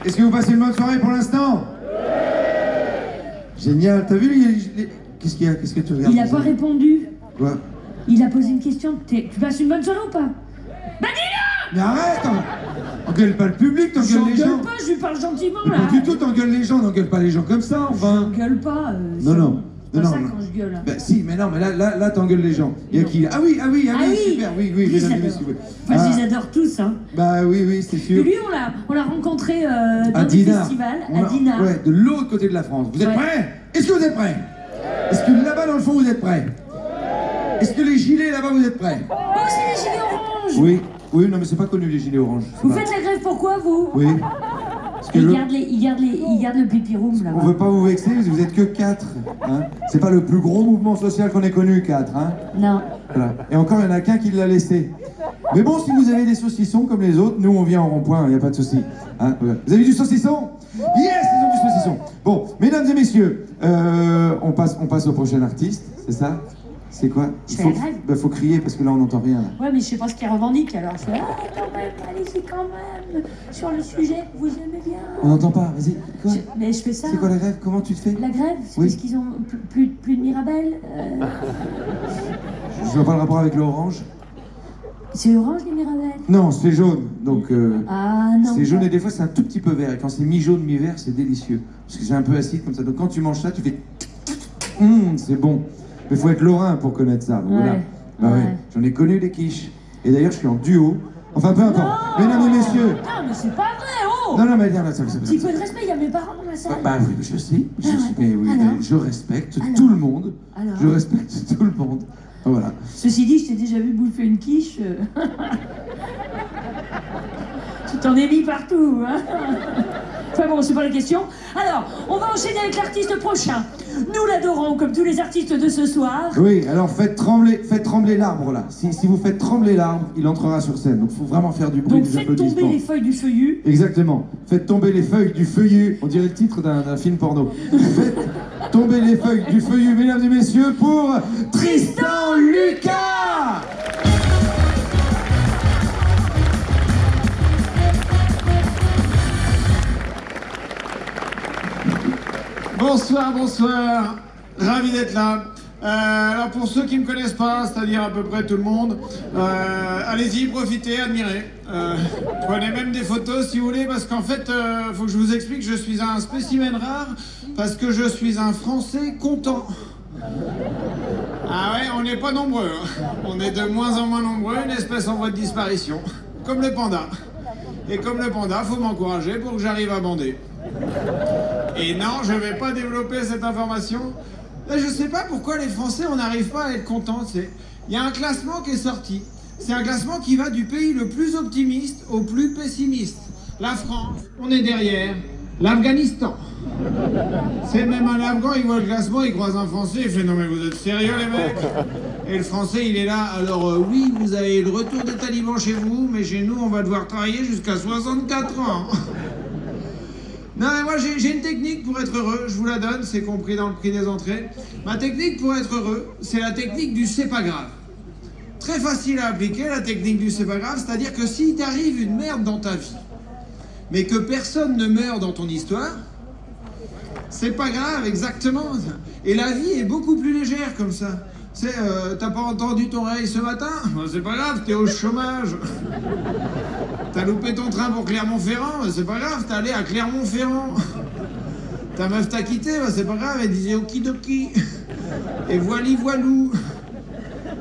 Est-ce que vous passez une bonne soirée pour l'instant? Génial. T'as vu qu'est-ce qu'il y a? Qu'est-ce que tu regardes? Il a pas répondu. Quoi? Il a posé une question. Tu passes une bonne soirée ou pas? Bah dis-le! Mais arrête! Engueule pas le public, t'engueules les gens. J'engueule pas, je lui parle gentiment Mais là. pas du tout, t'engueules les gens, n'engueule pas les gens comme ça, enfin. J'engueule pas. Non. C'est pas ça quand je gueule. Bah si, mais non, mais là t'engueules les gens. Il y a qui là? Ah oui, super, oui, mesdames et messieurs. Enfin, je les adore tous, hein. Bah oui, c'est sûr. Et lui, on l'a rencontré dans des festivals, à Dinard. Ouais, de l'autre côté de la France. Vous êtes prêts? Est-ce que vous êtes prêts? Est-ce que là-bas dans le fond vous êtes prêts? Est-ce que les gilets là-bas vous êtes prêts? Oh, c'est les gilets oranges! Oui, non mais c'est pas connu les gilets oranges. Vous faites la grève pourquoi, vous? Oui. Ils gardent le pipi room là-bas. On veut pas vous vexer, vous êtes que 4. Hein. C'est pas le plus gros mouvement social qu'on ait connu, 4. Hein. Non. Voilà. Et encore, il y en a qu'un qui l'a laissé. Mais bon, si vous avez des saucissons comme les autres, nous on vient en rond-point, il n'y a pas de souci. Hein. Voilà. Vous avez du saucisson? Yes, ils ont du saucisson. Bon, mesdames et messieurs, on passe au prochain artiste, c'est ça? C'est quoi? Faut crier parce que là on n'entend rien. Là. Ouais, mais je sais pas ce qu'ils revendiquent alors. Je fais quand même, allez-y quand même, sur le sujet que vous aimez bien. On n'entend pas, vas-y. Quoi? Mais je fais ça. C'est quoi la grève? Comment tu te fais? La grève, c'est parce qu'ils ont plus de Mirabelle. Je vois pas le rapport avec l'orange. C'est orange les Mirabelle? Non, c'est jaune. Donc ah non. c'est jaune et des fois c'est un tout petit peu vert. Et quand c'est mi-jaune, mi-vert, c'est délicieux. Parce que c'est un peu acide comme ça. Donc quand tu manges ça, tu fais c'est bon. Mais faut être lorrain pour connaître ça. Donc, voilà. Bah ouais. J'en ai connu des quiches. Et d'ailleurs, je suis en duo. Enfin, peu importe. Mesdames et messieurs. Non, mais c'est pas vrai, oh! Non, mais regarde, ça. Petit peu de respect, il y a mes parents dans la salle. Bah oui, je sais. Mais oui, je respecte tout le monde. Je respecte tout le monde. Voilà. Ceci dit, je t'ai déjà vu bouffer une quiche. Tu t'en es mis partout, hein? Enfin bon, c'est pas la question. Alors, on va enchaîner avec l'artiste prochain. Nous l'adorons comme tous les artistes de ce soir. Oui, alors faites trembler l'arbre là. Si vous faites trembler l'arbre, il entrera sur scène. Donc il faut vraiment faire du bruit, des applaudissements. Donc faites tomber les feuilles du feuillu. Exactement. Faites tomber les feuilles du feuillu. On dirait le titre d'un film porno. Faites tomber les feuilles du feuillu, mesdames et messieurs, pour Tristan Lucas. Bonsoir, ravi d'être là. Alors pour ceux qui ne me connaissent pas, c'est-à-dire à peu près tout le monde, allez-y, profitez, admirez. Prenez même des photos si vous voulez, parce qu'en fait, faut que je vous explique, je suis un spécimen rare, parce que je suis un Français content. Ah ouais, on n'est pas nombreux, hein. On est de moins en moins nombreux, une espèce en voie de disparition, comme le panda. Et comme le panda, faut m'encourager pour que j'arrive à bander. Et non, je vais pas développer cette information. Là, je sais pas pourquoi les Français, on n'arrive pas à être contents. Il y a un classement qui est sorti. C'est un classement qui va du pays le plus optimiste au plus pessimiste. La France, on est derrière. L'Afghanistan. C'est même un Afghan, il voit le classement, il croise un Français, il fait « Non mais vous êtes sérieux les mecs ?» Et le Français, il est là, alors oui, vous avez le retour des talibans chez vous, mais chez nous, on va devoir travailler jusqu'à 64 ans. Non, mais moi j'ai une technique pour être heureux, je vous la donne, c'est compris dans le prix des entrées. Ma technique pour être heureux, c'est la technique du c'est pas grave. Très facile à appliquer, la technique du c'est pas grave, c'est-à-dire que si t'arrive une merde dans ta vie, mais que personne ne meurt dans ton histoire, c'est pas grave, exactement. Et la vie est beaucoup plus légère comme ça. Tu sais, t'as pas entendu ton réveil ce matin? C'est pas grave, t'es au chômage. T'as loupé ton train pour Clermont-Ferrand, c'est pas grave, t'es allé à Clermont-Ferrand. Ta meuf t'a quitté, c'est pas grave, elle disait okidoki. Et voili voilou.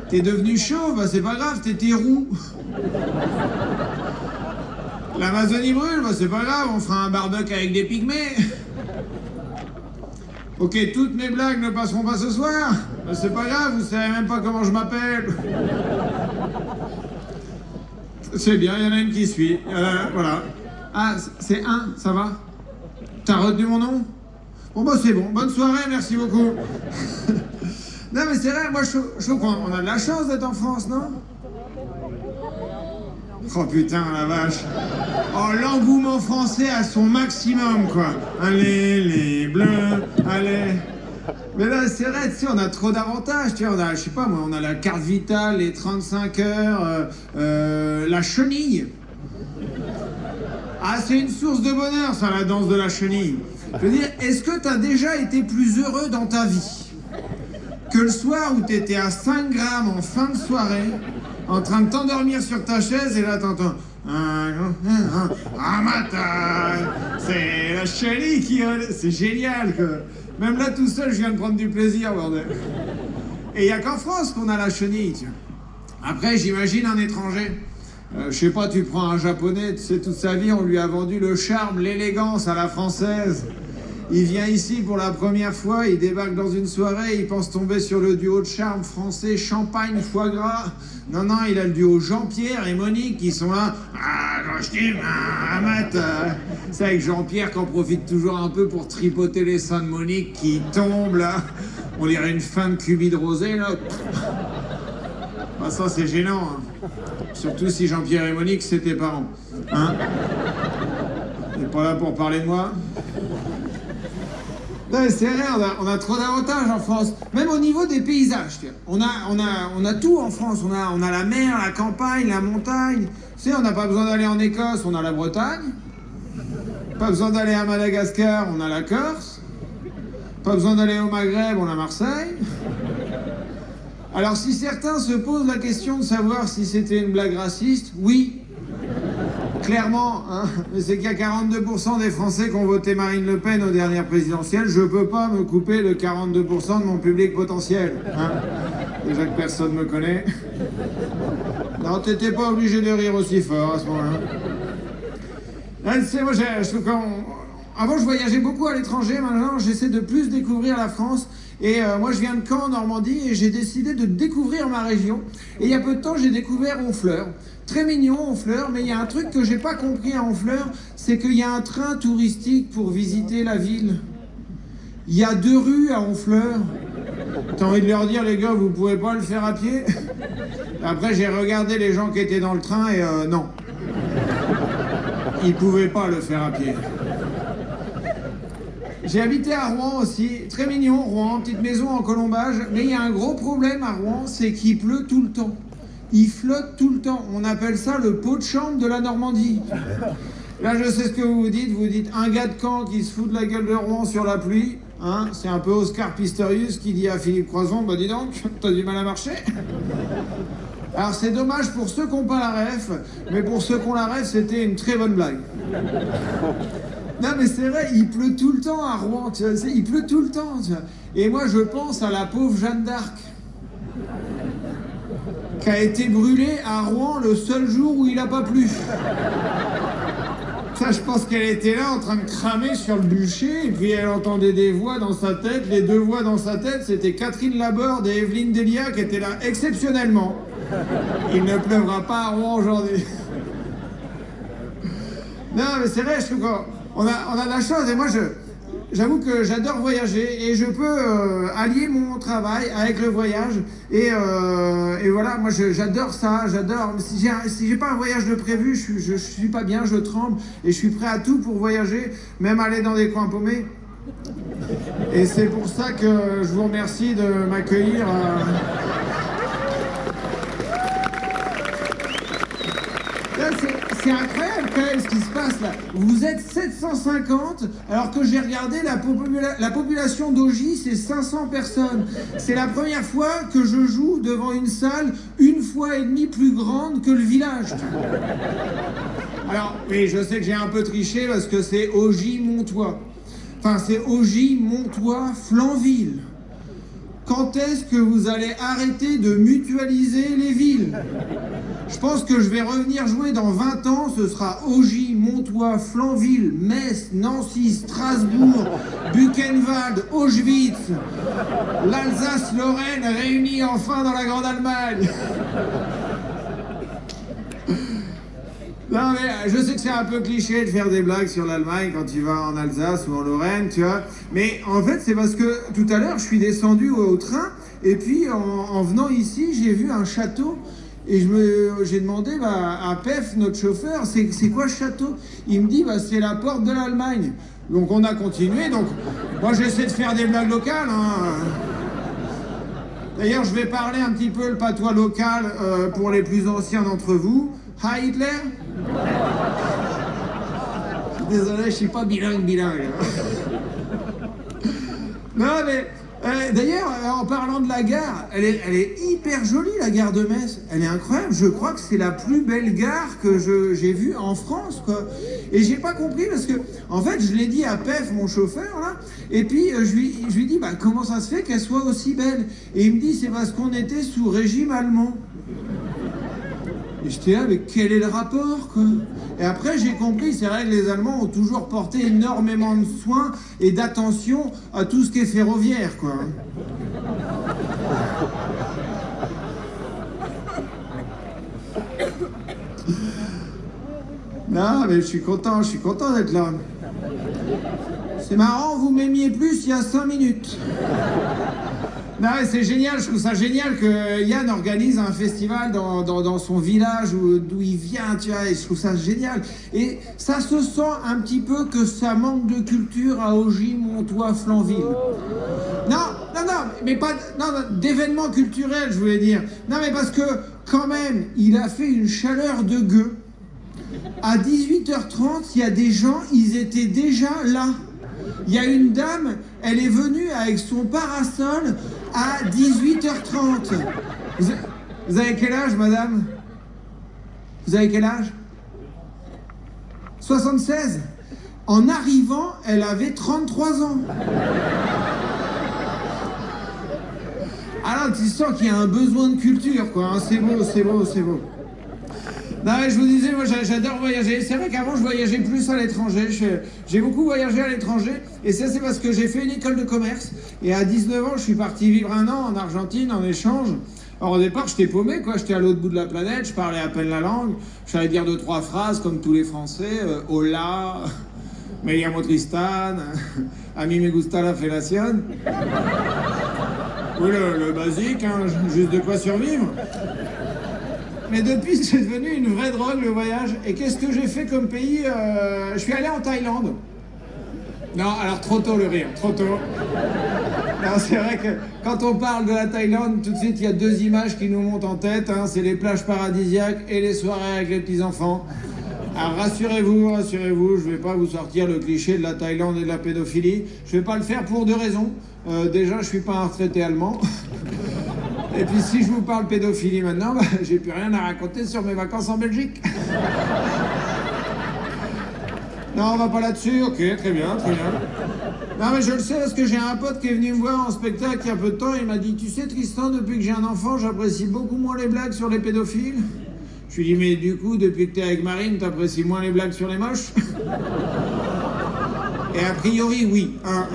T'es devenu chauve, c'est pas grave, t'étais roux. L'Amazonie brûle, c'est pas grave, on fera un barbecue avec des pygmées. Ok, toutes mes blagues ne passeront pas ce soir. C'est pas grave, vous savez même pas comment je m'appelle. C'est bien, il y en a une qui suit. Voilà. Ah, c'est un, ça va? T'as retenu mon nom? Bon, bah c'est bon. Bonne soirée, merci beaucoup. Non, mais c'est vrai, moi, je trouve qu'on a de la chance d'être en France, non? Oh putain, la vache. Oh, l'engouement français à son maximum, quoi. Allez, les bleus, allez. Mais là, c'est vrai, tu sais, on a trop d'avantages, tu vois, on a, je sais pas moi, on a la carte vitale, les 35 heures, la chenille. Ah, c'est une source de bonheur, ça, la danse de la chenille. Je veux dire, est-ce que t'as déjà été plus heureux dans ta vie que le soir où t'étais à 5 grammes en fin de soirée, en train de t'endormir sur ta chaise, et là t'entends... Ah, matin, c'est la chenille qui... C'est génial, quoi. Même là, tout seul, je viens de prendre du plaisir, bordel. Et il n'y a qu'en France qu'on a la chenille, tu vois. Après, j'imagine un étranger. Je sais pas, tu prends un japonais, tu sais, toute sa vie, on lui a vendu le charme, l'élégance à la française. Il vient ici pour la première fois, il débarque dans une soirée, il pense tomber sur le duo de charme français, champagne, foie gras. Non, non, il a le duo Jean-Pierre et Monique qui sont là. Ah, quand je dis, c'est avec Jean-Pierre qu'on profite toujours un peu pour tripoter les seins de Monique qui tombent là. On dirait une fin de cubit de rosé là. Bah, ça, c'est gênant. Hein. Surtout si Jean-Pierre et Monique, c'est tes parents. Hein? T'es pas là pour parler de moi? Non, mais c'est vrai, on a trop d'avantages en France. Même au niveau des paysages. On a tout en France. On a la mer, la campagne, la montagne. Tu sais, on n'a pas besoin d'aller en Écosse, on a la Bretagne. Pas besoin d'aller à Madagascar, on a la Corse. Pas besoin d'aller au Maghreb, on a Marseille. Alors si certains se posent la question de savoir si c'était une blague raciste, oui. Clairement, hein, mais c'est qu'il y a 42% des Français qui ont voté Marine Le Pen aux dernières présidentielles. Je peux pas me couper le 42% de mon public potentiel. Hein. Déjà que personne me connaît. Non, t'étais pas obligé de rire aussi fort à ce moment-là. Tu sais, moi, avant, je voyageais beaucoup à l'étranger. Maintenant, j'essaie de plus découvrir la France. Et moi, je viens de Caen, en Normandie, et j'ai décidé de découvrir ma région. Et il y a peu de temps, j'ai découvert Honfleur. Très mignon, Honfleur, mais il y a un truc que j'ai pas compris à Honfleur, c'est qu'il y a un train touristique pour visiter la ville. Il y a 2 rues à Honfleur. T'as envie de leur dire, les gars, vous pouvez pas le faire à pied? Après, j'ai regardé les gens qui étaient dans le train, et non. Ils pouvaient pas le faire à pied. J'ai habité à Rouen aussi, très mignon, Rouen, petite maison en colombage, mais il y a un gros problème à Rouen, c'est qu'il pleut tout le temps. Il flotte tout le temps. On appelle ça le pot de chambre de la Normandie. Là, je sais ce que vous dites un gars de Caen qui se fout de la gueule de Rouen sur la pluie, hein, c'est un peu Oscar Pistorius qui dit à Philippe Croison, bah dis donc, t'as du mal à marcher. Alors c'est dommage pour ceux qui n'ont pas la ref, mais pour ceux qui ont la ref, c'était une très bonne blague. Non mais c'est vrai, il pleut tout le temps à Rouen, tu vois, il pleut tout le temps, tu vois. Et moi je pense à la pauvre Jeanne d'Arc, qui a été brûlée à Rouen le seul jour où il n'a pas plu. Ça, je pense qu'elle était là en train de cramer sur le bûcher, et puis elle entendait des voix dans sa tête. Les 2 voix dans sa tête, c'était Catherine Laborde et Evelyne Delia qui étaient là exceptionnellement. Il ne pleuvra pas à Rouen aujourd'hui. Non, mais c'est vrai, je trouve qu'on a de la chance, et moi, j'avoue que j'adore voyager, et je peux allier mon travail avec le voyage, et voilà, moi, j'adore ça, j'adore. Si j'ai pas un voyage de prévu, je suis pas bien, je tremble, et je suis prêt à tout pour voyager, même aller dans des coins paumés. Et c'est pour ça que je vous remercie de m'accueillir. C'est incroyable quand même ce qui se passe là, vous êtes 750, alors que j'ai regardé la population d'Ogy, c'est 500 personnes. C'est la première fois que je joue devant une salle 1,5 fois plus grande que le village. Alors, oui, je sais que j'ai un peu triché parce que c'est Ogy-Montois. Enfin, c'est Ogy-Montois-Flanville. Quand est-ce que vous allez arrêter de mutualiser les villes? Je pense que je vais revenir jouer dans 20 ans, ce sera Ogy, Montois, Flanville, Metz, Nancy, Strasbourg, Buchenwald, Auschwitz, l'Alsace-Lorraine réunis enfin dans la Grande Allemagne. Non mais je sais que c'est un peu cliché de faire des blagues sur l'Allemagne quand tu vas en Alsace ou en Lorraine, tu vois. Mais en fait, c'est parce que tout à l'heure, je suis descendu au train et puis en venant ici, j'ai vu un château et j'ai demandé à Pef, notre chauffeur, c'est quoi ce château? Il me dit, c'est la porte de l'Allemagne. Donc on a continué, donc moi j'essaie de faire des blagues locales, hein. D'ailleurs, je vais parler un petit peu le patois local pour les plus anciens d'entre vous. Hi Hitler. Désolé, je suis pas bilingue. Non mais, d'ailleurs, en parlant de la gare, elle est hyper jolie, la gare de Metz. Elle est incroyable. Je crois que c'est la plus belle gare que j'ai vue en France, quoi. Et j'ai pas compris parce que, en fait, je l'ai dit à Pef, mon chauffeur, là, et puis je lui dis, comment ça se fait qu'elle soit aussi belle? Et il me dit, c'est parce qu'on était sous régime allemand. Et j'étais là, mais quel est le rapport, quoi? Et après, j'ai compris, c'est vrai que les Allemands ont toujours porté énormément de soins et d'attention à tout ce qui est ferroviaire, quoi. Non, mais je suis content d'être là. C'est marrant, vous m'aimiez plus il y a 5 minutes. Non, c'est génial, je trouve ça génial que Yann organise un festival dans son village d'où il vient, tu vois, et je trouve ça génial. Et ça se sent un petit peu que ça manque de culture à Ogy, Montois, Flanville. Non, mais pas d'événements culturels, je voulais dire. Non, mais parce que, quand même, il a fait une chaleur de gueux. À 18h30, il y a des gens, ils étaient déjà là. Il y a une dame, elle est venue avec son parasol à 18h30. Vous avez quel âge, madame? Vous avez quel âge? 76. En arrivant, elle avait 33 ans. Alors, tu sens qu'il y a un besoin de culture, quoi. Hein. C'est beau. Non mais je vous disais, moi j'adore voyager. C'est vrai qu'avant je voyageais plus à l'étranger. J'ai beaucoup voyagé à l'étranger. Et ça c'est parce que j'ai fait une école de commerce. Et à 19 ans, je suis parti vivre 1 an en Argentine en échange. Alors au départ, j'étais paumé, quoi. J'étais à l'autre bout de la planète, je parlais à peine la langue. Je savais dire 2-3 phrases comme tous les Français. Hola, me llamo Tristan, a mí me gusta la fellation. Oui, le basique, hein, juste de quoi survivre. Mais depuis, c'est devenu une vraie drogue, le voyage. Et qu'est-ce que j'ai fait comme pays? Je suis allé en Thaïlande. Non, alors trop tôt le rire, trop tôt. Non, c'est vrai que quand on parle de la Thaïlande, tout de suite, il y a 2 images qui nous montent en tête. Hein, c'est les plages paradisiaques et les soirées avec les petits-enfants. Alors rassurez-vous, je vais pas vous sortir le cliché de la Thaïlande et de la pédophilie. Je vais pas le faire pour 2 raisons. Déjà, je suis pas un retraité allemand. Et puis si je vous parle pédophilie maintenant, j'ai plus rien à raconter sur mes vacances en Belgique. Non, on va pas là-dessus, ok, très bien. Non mais je le sais parce que j'ai un pote qui est venu me voir en spectacle il y a peu de temps, il m'a dit, tu sais Tristan, depuis que j'ai un enfant, j'apprécie beaucoup moins les blagues sur les pédophiles. Je lui ai dit, mais du coup, depuis que t'es avec Marine, t'apprécies moins les blagues sur les moches? Et a priori, oui. Hein,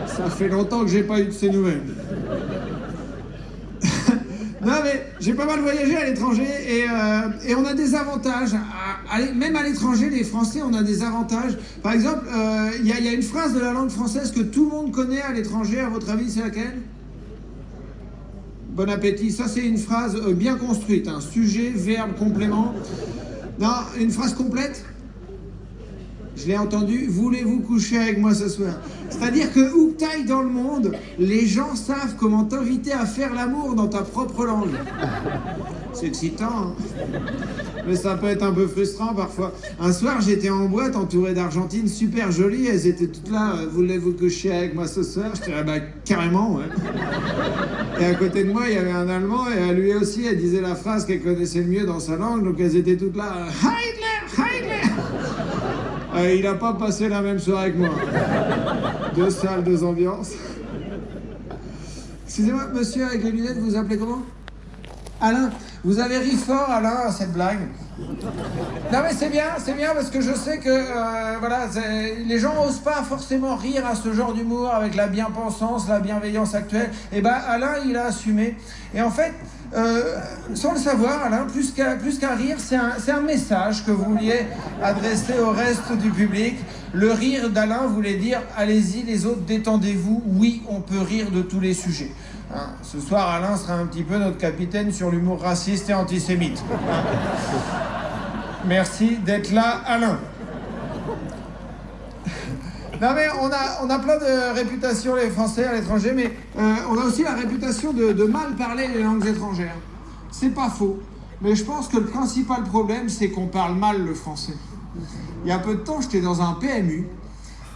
ça fait longtemps que j'ai pas eu de ces nouvelles. Non mais j'ai pas mal voyagé à l'étranger et on a des avantages. Même à l'étranger, les Français, on a des avantages. Par exemple, il y a une phrase de la langue française que tout le monde connaît à l'étranger. À votre avis, c'est laquelle? Bon appétit. Ça, c'est une phrase bien construite. Hein. Sujet, verbe, complément. Non, une phrase complète. Je l'ai entendu, voulez-vous coucher avec moi ce soir? C'est-à-dire que où que t'ailles dans le monde, les gens savent comment t'inviter à faire l'amour dans ta propre langue. C'est excitant, hein? Mais ça peut être un peu frustrant parfois. Un soir, j'étais en boîte entouré d'Argentines super jolies. Elles étaient toutes là. Voulez-vous coucher avec moi ce soir? Je dirais, bah, carrément, ouais. Et à côté de moi, il y avait un Allemand. Et à lui aussi, elle disait la phrase qu'elle connaissait le mieux dans sa langue. Donc elles étaient toutes là. Heidler, Heidler. Il a pas passé la même soirée que moi. 2 salles, 2 ambiances. Excusez-moi, monsieur avec les lunettes, vous vous appelez comment? Alain, vous avez ri fort, Alain, à cette blague. Non mais c'est bien parce que je sais que voilà, les gens n'osent pas forcément rire à ce genre d'humour avec la bien-pensance, la bienveillance actuelle. Et ben Alain, il a assumé. Et en fait, sans le savoir, Alain, plus qu'un rire, c'est un message que vous vouliez adresser au reste du public. Le rire d'Alain voulait dire « Allez-y les autres, détendez-vous, oui, on peut rire de tous les sujets ». Hein, ce soir, Alain sera un petit peu notre capitaine sur l'humour raciste et antisémite. Hein. Merci d'être là, Alain. Non mais on a plein de réputations, les Français, à l'étranger, mais on a aussi la réputation de mal parler les langues étrangères. C'est pas faux, mais je pense que le principal problème, c'est qu'on parle mal le français. Il y a peu de temps, j'étais dans un PMU,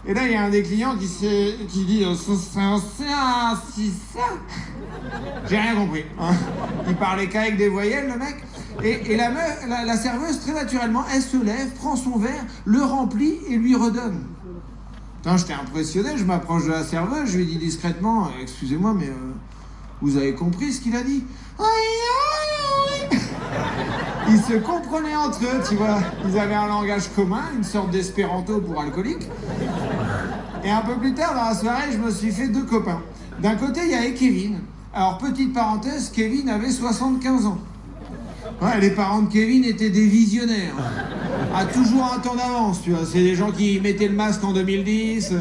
et là, il y a un des clients qui dit j'ai rien compris. Hein. Il parlait qu'avec des voyelles, le mec. Et la serveuse, très naturellement, elle se lève, prend son verre, le remplit et lui redonne. Putain, j'étais impressionné, je m'approche de la serveuse, je lui dis discrètement, excusez-moi, mais vous avez compris ce qu'il a dit? Ils se comprenaient entre eux, tu vois. Ils avaient un langage commun, une sorte d'espéranto pour alcooliques. Et un peu plus tard dans la soirée, je me suis fait 2 copains. D'un côté, il y avait Kevin. Alors, petite parenthèse, Kevin avait 75 ans. Ouais, les parents de Kevin étaient des visionnaires. À toujours un temps d'avance, tu vois. C'est des gens qui mettaient le masque en 2010,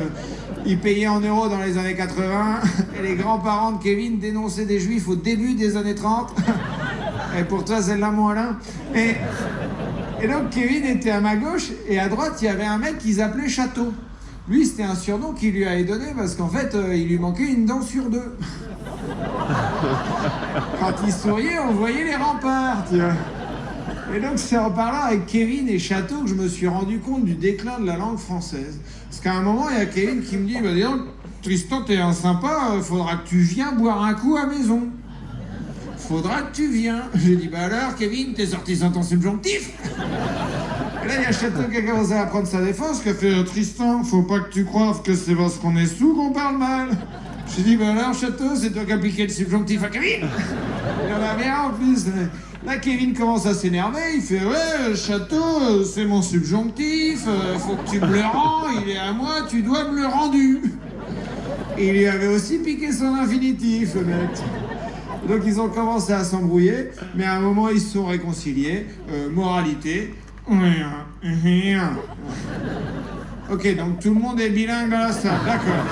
ils payaient en euros dans les années 80, et les grands-parents de Kevin dénonçaient des juifs au début des années 30. Et pour toi, celle-là, mon Alain. Et donc, Kevin était à ma gauche, et à droite, il y avait un mec qu'ils appelaient Château. Lui, c'était un surnom qu'il lui avait donné, parce qu'en fait, il lui manquait une dent sur 2. Quand il souriait, on voyait les remparts, tu vois. Et donc, c'est en parlant avec Kevin et Château que je me suis rendu compte du déclin de la langue française. Parce qu'à un moment, il y a Kevin qui me dit, bah, dis donc, Tristan, t'es un sympa, faudra que tu viennes boire un coup à maison. Faudra que tu viennes. J'ai dit, bah alors, Kevin, t'es sorti sans ton subjonctif? Et là, il y a Château qui a commencé à prendre sa défense, qui a fait, Tristan, faut pas que tu croives que c'est parce qu'on est sous qu'on parle mal. J'ai dit, bah alors, Château, c'est toi qui as piqué le subjonctif à Kevin? Il y en a bien en plus. Là, Kevin commence à s'énerver, il fait, ouais, Château, c'est mon subjonctif, faut que tu me le rends, il est à moi, tu dois me le rendu. Et il lui avait aussi piqué son infinitif, le mec. Donc ils ont commencé à s'embrouiller, mais à un moment ils se sont réconciliés. Moralité. Ok, donc tout le monde est bilingue dans la salle, d'accord.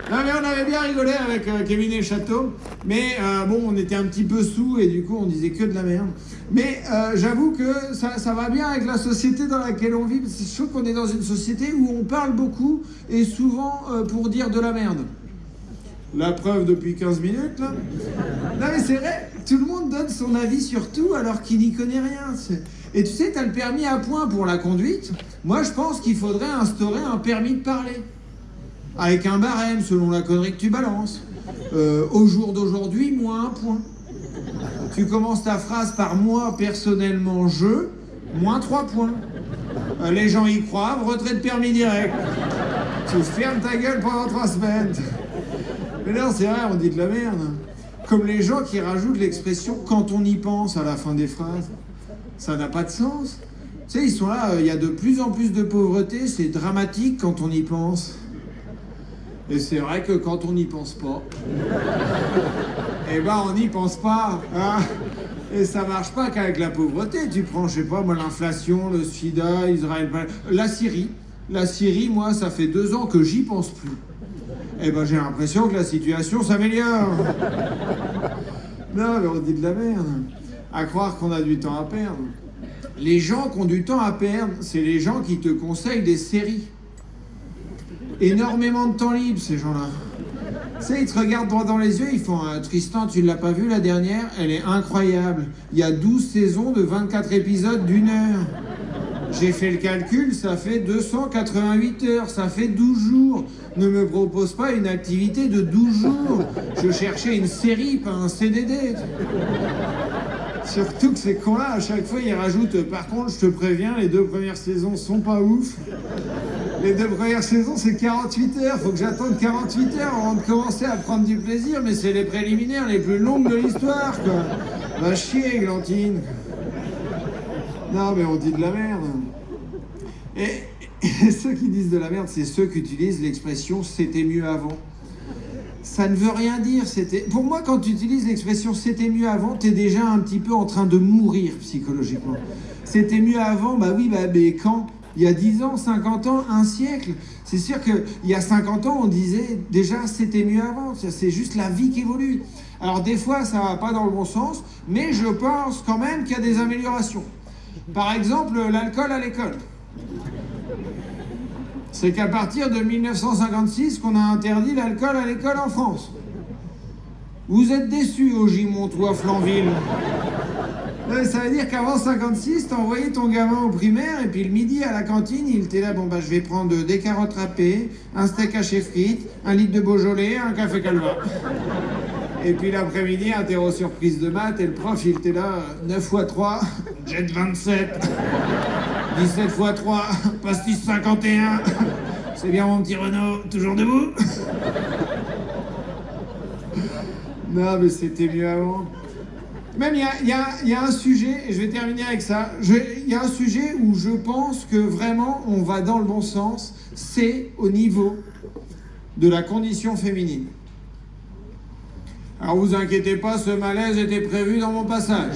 Non mais on avait bien rigolé avec Kevin et Château, mais bon, on était un petit peu sous et du coup on disait que de la merde. Mais j'avoue que ça va bien avec la société dans laquelle on vit, parce que je trouve qu'on est dans une société où on parle beaucoup et souvent pour dire de la merde. La preuve depuis 15 minutes, là. Non mais c'est vrai, tout le monde donne son avis sur tout alors qu'il n'y connaît rien. Et tu sais, t'as le permis à points pour la conduite. Moi, je pense qu'il faudrait instaurer un permis de parler. Avec un barème selon la connerie que tu balances. Au jour d'aujourd'hui, moins 1 point. Tu commences ta phrase par moi, personnellement, je, moins 3 points. Les gens y croient, retrait de permis direct. Tu fermes ta gueule pendant 3 semaines. Mais non, c'est vrai, on dit de la merde. Comme les gens qui rajoutent l'expression « quand on y pense » à la fin des phrases. Ça n'a pas de sens. Tu sais, ils sont là, il y a de plus en plus de pauvreté, c'est dramatique quand on y pense. Et c'est vrai que quand on n'y pense pas, eh ben on n'y pense pas. Hein. Et ça marche pas qu'avec la pauvreté. Tu prends, je sais pas, moi, l'inflation, le sida, Israël, la Syrie. La Syrie, moi, ça fait 2 ans que j'y pense plus. Eh ben j'ai l'impression que la situation s'améliore. Non, mais on dit de la merde. À croire qu'on a du temps à perdre. Les gens qui ont du temps à perdre, c'est les gens qui te conseillent des séries. Énormément de temps libre, ces gens-là. Tu sais, ils te regardent droit dans les yeux, ils font Tristan, tu l'as pas vue la dernière? Elle est incroyable. Il y a 12 saisons de 24 épisodes d'1 heure. J'ai fait le calcul, ça fait 288 heures, ça fait 12 jours. Ne me propose pas une activité de 12 jours. Je cherchais une série, pas un CDD. Surtout que ces cons-là, à chaque fois, ils rajoutent « Par contre, je te préviens, les 2 premières saisons sont pas ouf. Les 2 premières saisons, c'est 48 heures. Faut que j'attende 48 heures avant de commencer à prendre du plaisir, mais c'est les préliminaires les plus longues de l'histoire, quoi. Va chier, Glantine. Non, mais on dit de la merde. Et ceux qui disent de la merde, c'est ceux qui utilisent l'expression « c'était mieux avant ». Ça ne veut rien dire. Pour moi, quand tu utilises l'expression « c'était mieux avant », t'es déjà un petit peu en train de mourir psychologiquement. C'était mieux avant, bah oui, mais quand? Il y a 10 ans, 50 ans, un siècle. C'est sûr qu'il y a 50 ans, on disait déjà « c'était mieux avant ». C'est juste la vie qui évolue. Alors des fois, ça va pas dans le bon sens, mais je pense quand même qu'il y a des améliorations. Par exemple, l'alcool à l'école. C'est qu'à partir de 1956 qu'on a interdit l'alcool à l'école en France. Vous êtes déçus au Gimontois-Flanville. Ça veut dire qu'avant 56, t'envoyais ton gamin au primaire et puis le midi à la cantine, il était là, bon bah je vais prendre des carottes râpées, un steak haché frites, 1 litre de Beaujolais, un café Calva. Et puis l'après-midi, interro surprise de maths, et le prof, il était là, 9 x 3, jet 27, 17 x 3, pastis 51. C'est bien mon petit Renaud, toujours debout? Non, mais c'était mieux avant. Même, il y a un sujet, et je vais terminer avec ça, il y a un sujet où je pense que vraiment, on va dans le bon sens, c'est au niveau de la condition féminine. Alors vous inquiétez pas, ce malaise était prévu dans mon passage.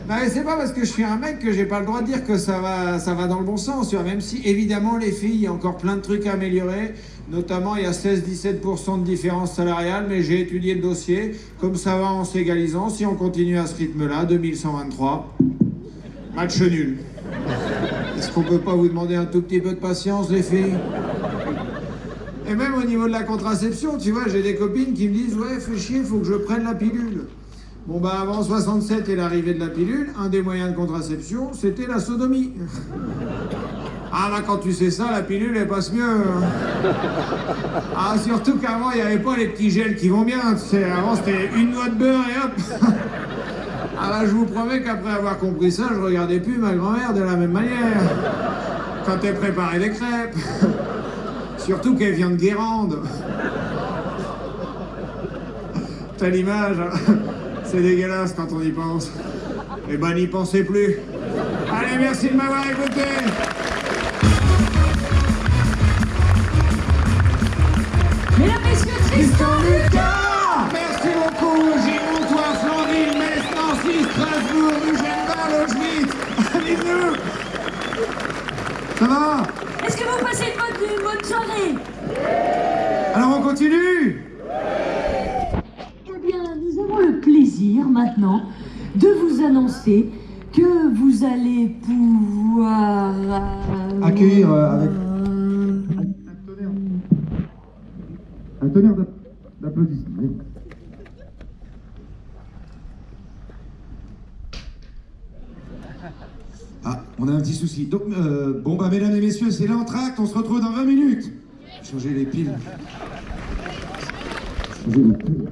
Non, mais c'est pas parce que je suis un mec que j'ai pas le droit de dire que ça va dans le bon sens, tu vois, même si évidemment les filles, il y a encore plein de trucs à améliorer, notamment il y a 16-17% de différence salariale, mais j'ai étudié le dossier, comme ça va en s'égalisant, si on continue à ce rythme-là, 2123, match nul. Est-ce qu'on peut pas vous demander un tout petit peu de patience, les filles? Et même au niveau de la contraception, tu vois, j'ai des copines qui me disent « Ouais, fais chier, faut que je prenne la pilule ». Bon bah avant 67 et l'arrivée de la pilule, un des moyens de contraception, c'était la sodomie. Ah bah quand tu sais ça, la pilule elle passe mieux. Ah surtout qu'avant il n'y avait pas les petits gels qui vont bien, tu sais, avant c'était une noix de beurre et hop. Ah bah je vous promets qu'après avoir compris ça, je regardais plus ma grand-mère de la même manière. Quand elle préparait des crêpes. Surtout qu'elle vient de Guérande. T'as l'image, hein? C'est dégueulasse quand on y pense. Eh ben, n'y pensez plus. Allez, merci de m'avoir écouté. Mesdames, messieurs, Tristan Lucas. Merci beaucoup, Gimontois-Flanville, Metz, Nancy, Strasbourg, Eugène-Val, Auschwitz. Allez-nous. Ça va? Est-ce que vous passez une bonne soirée? Alors on continue? Eh bien, nous avons le plaisir maintenant de vous annoncer que vous allez pouvoir... Accueillir avec un tonnerre d'applaudissements. Ah, on a un petit souci. Donc, bon bah mesdames et messieurs, c'est l'entracte, on se retrouve dans 20 minutes. Changer les piles. Changer les piles.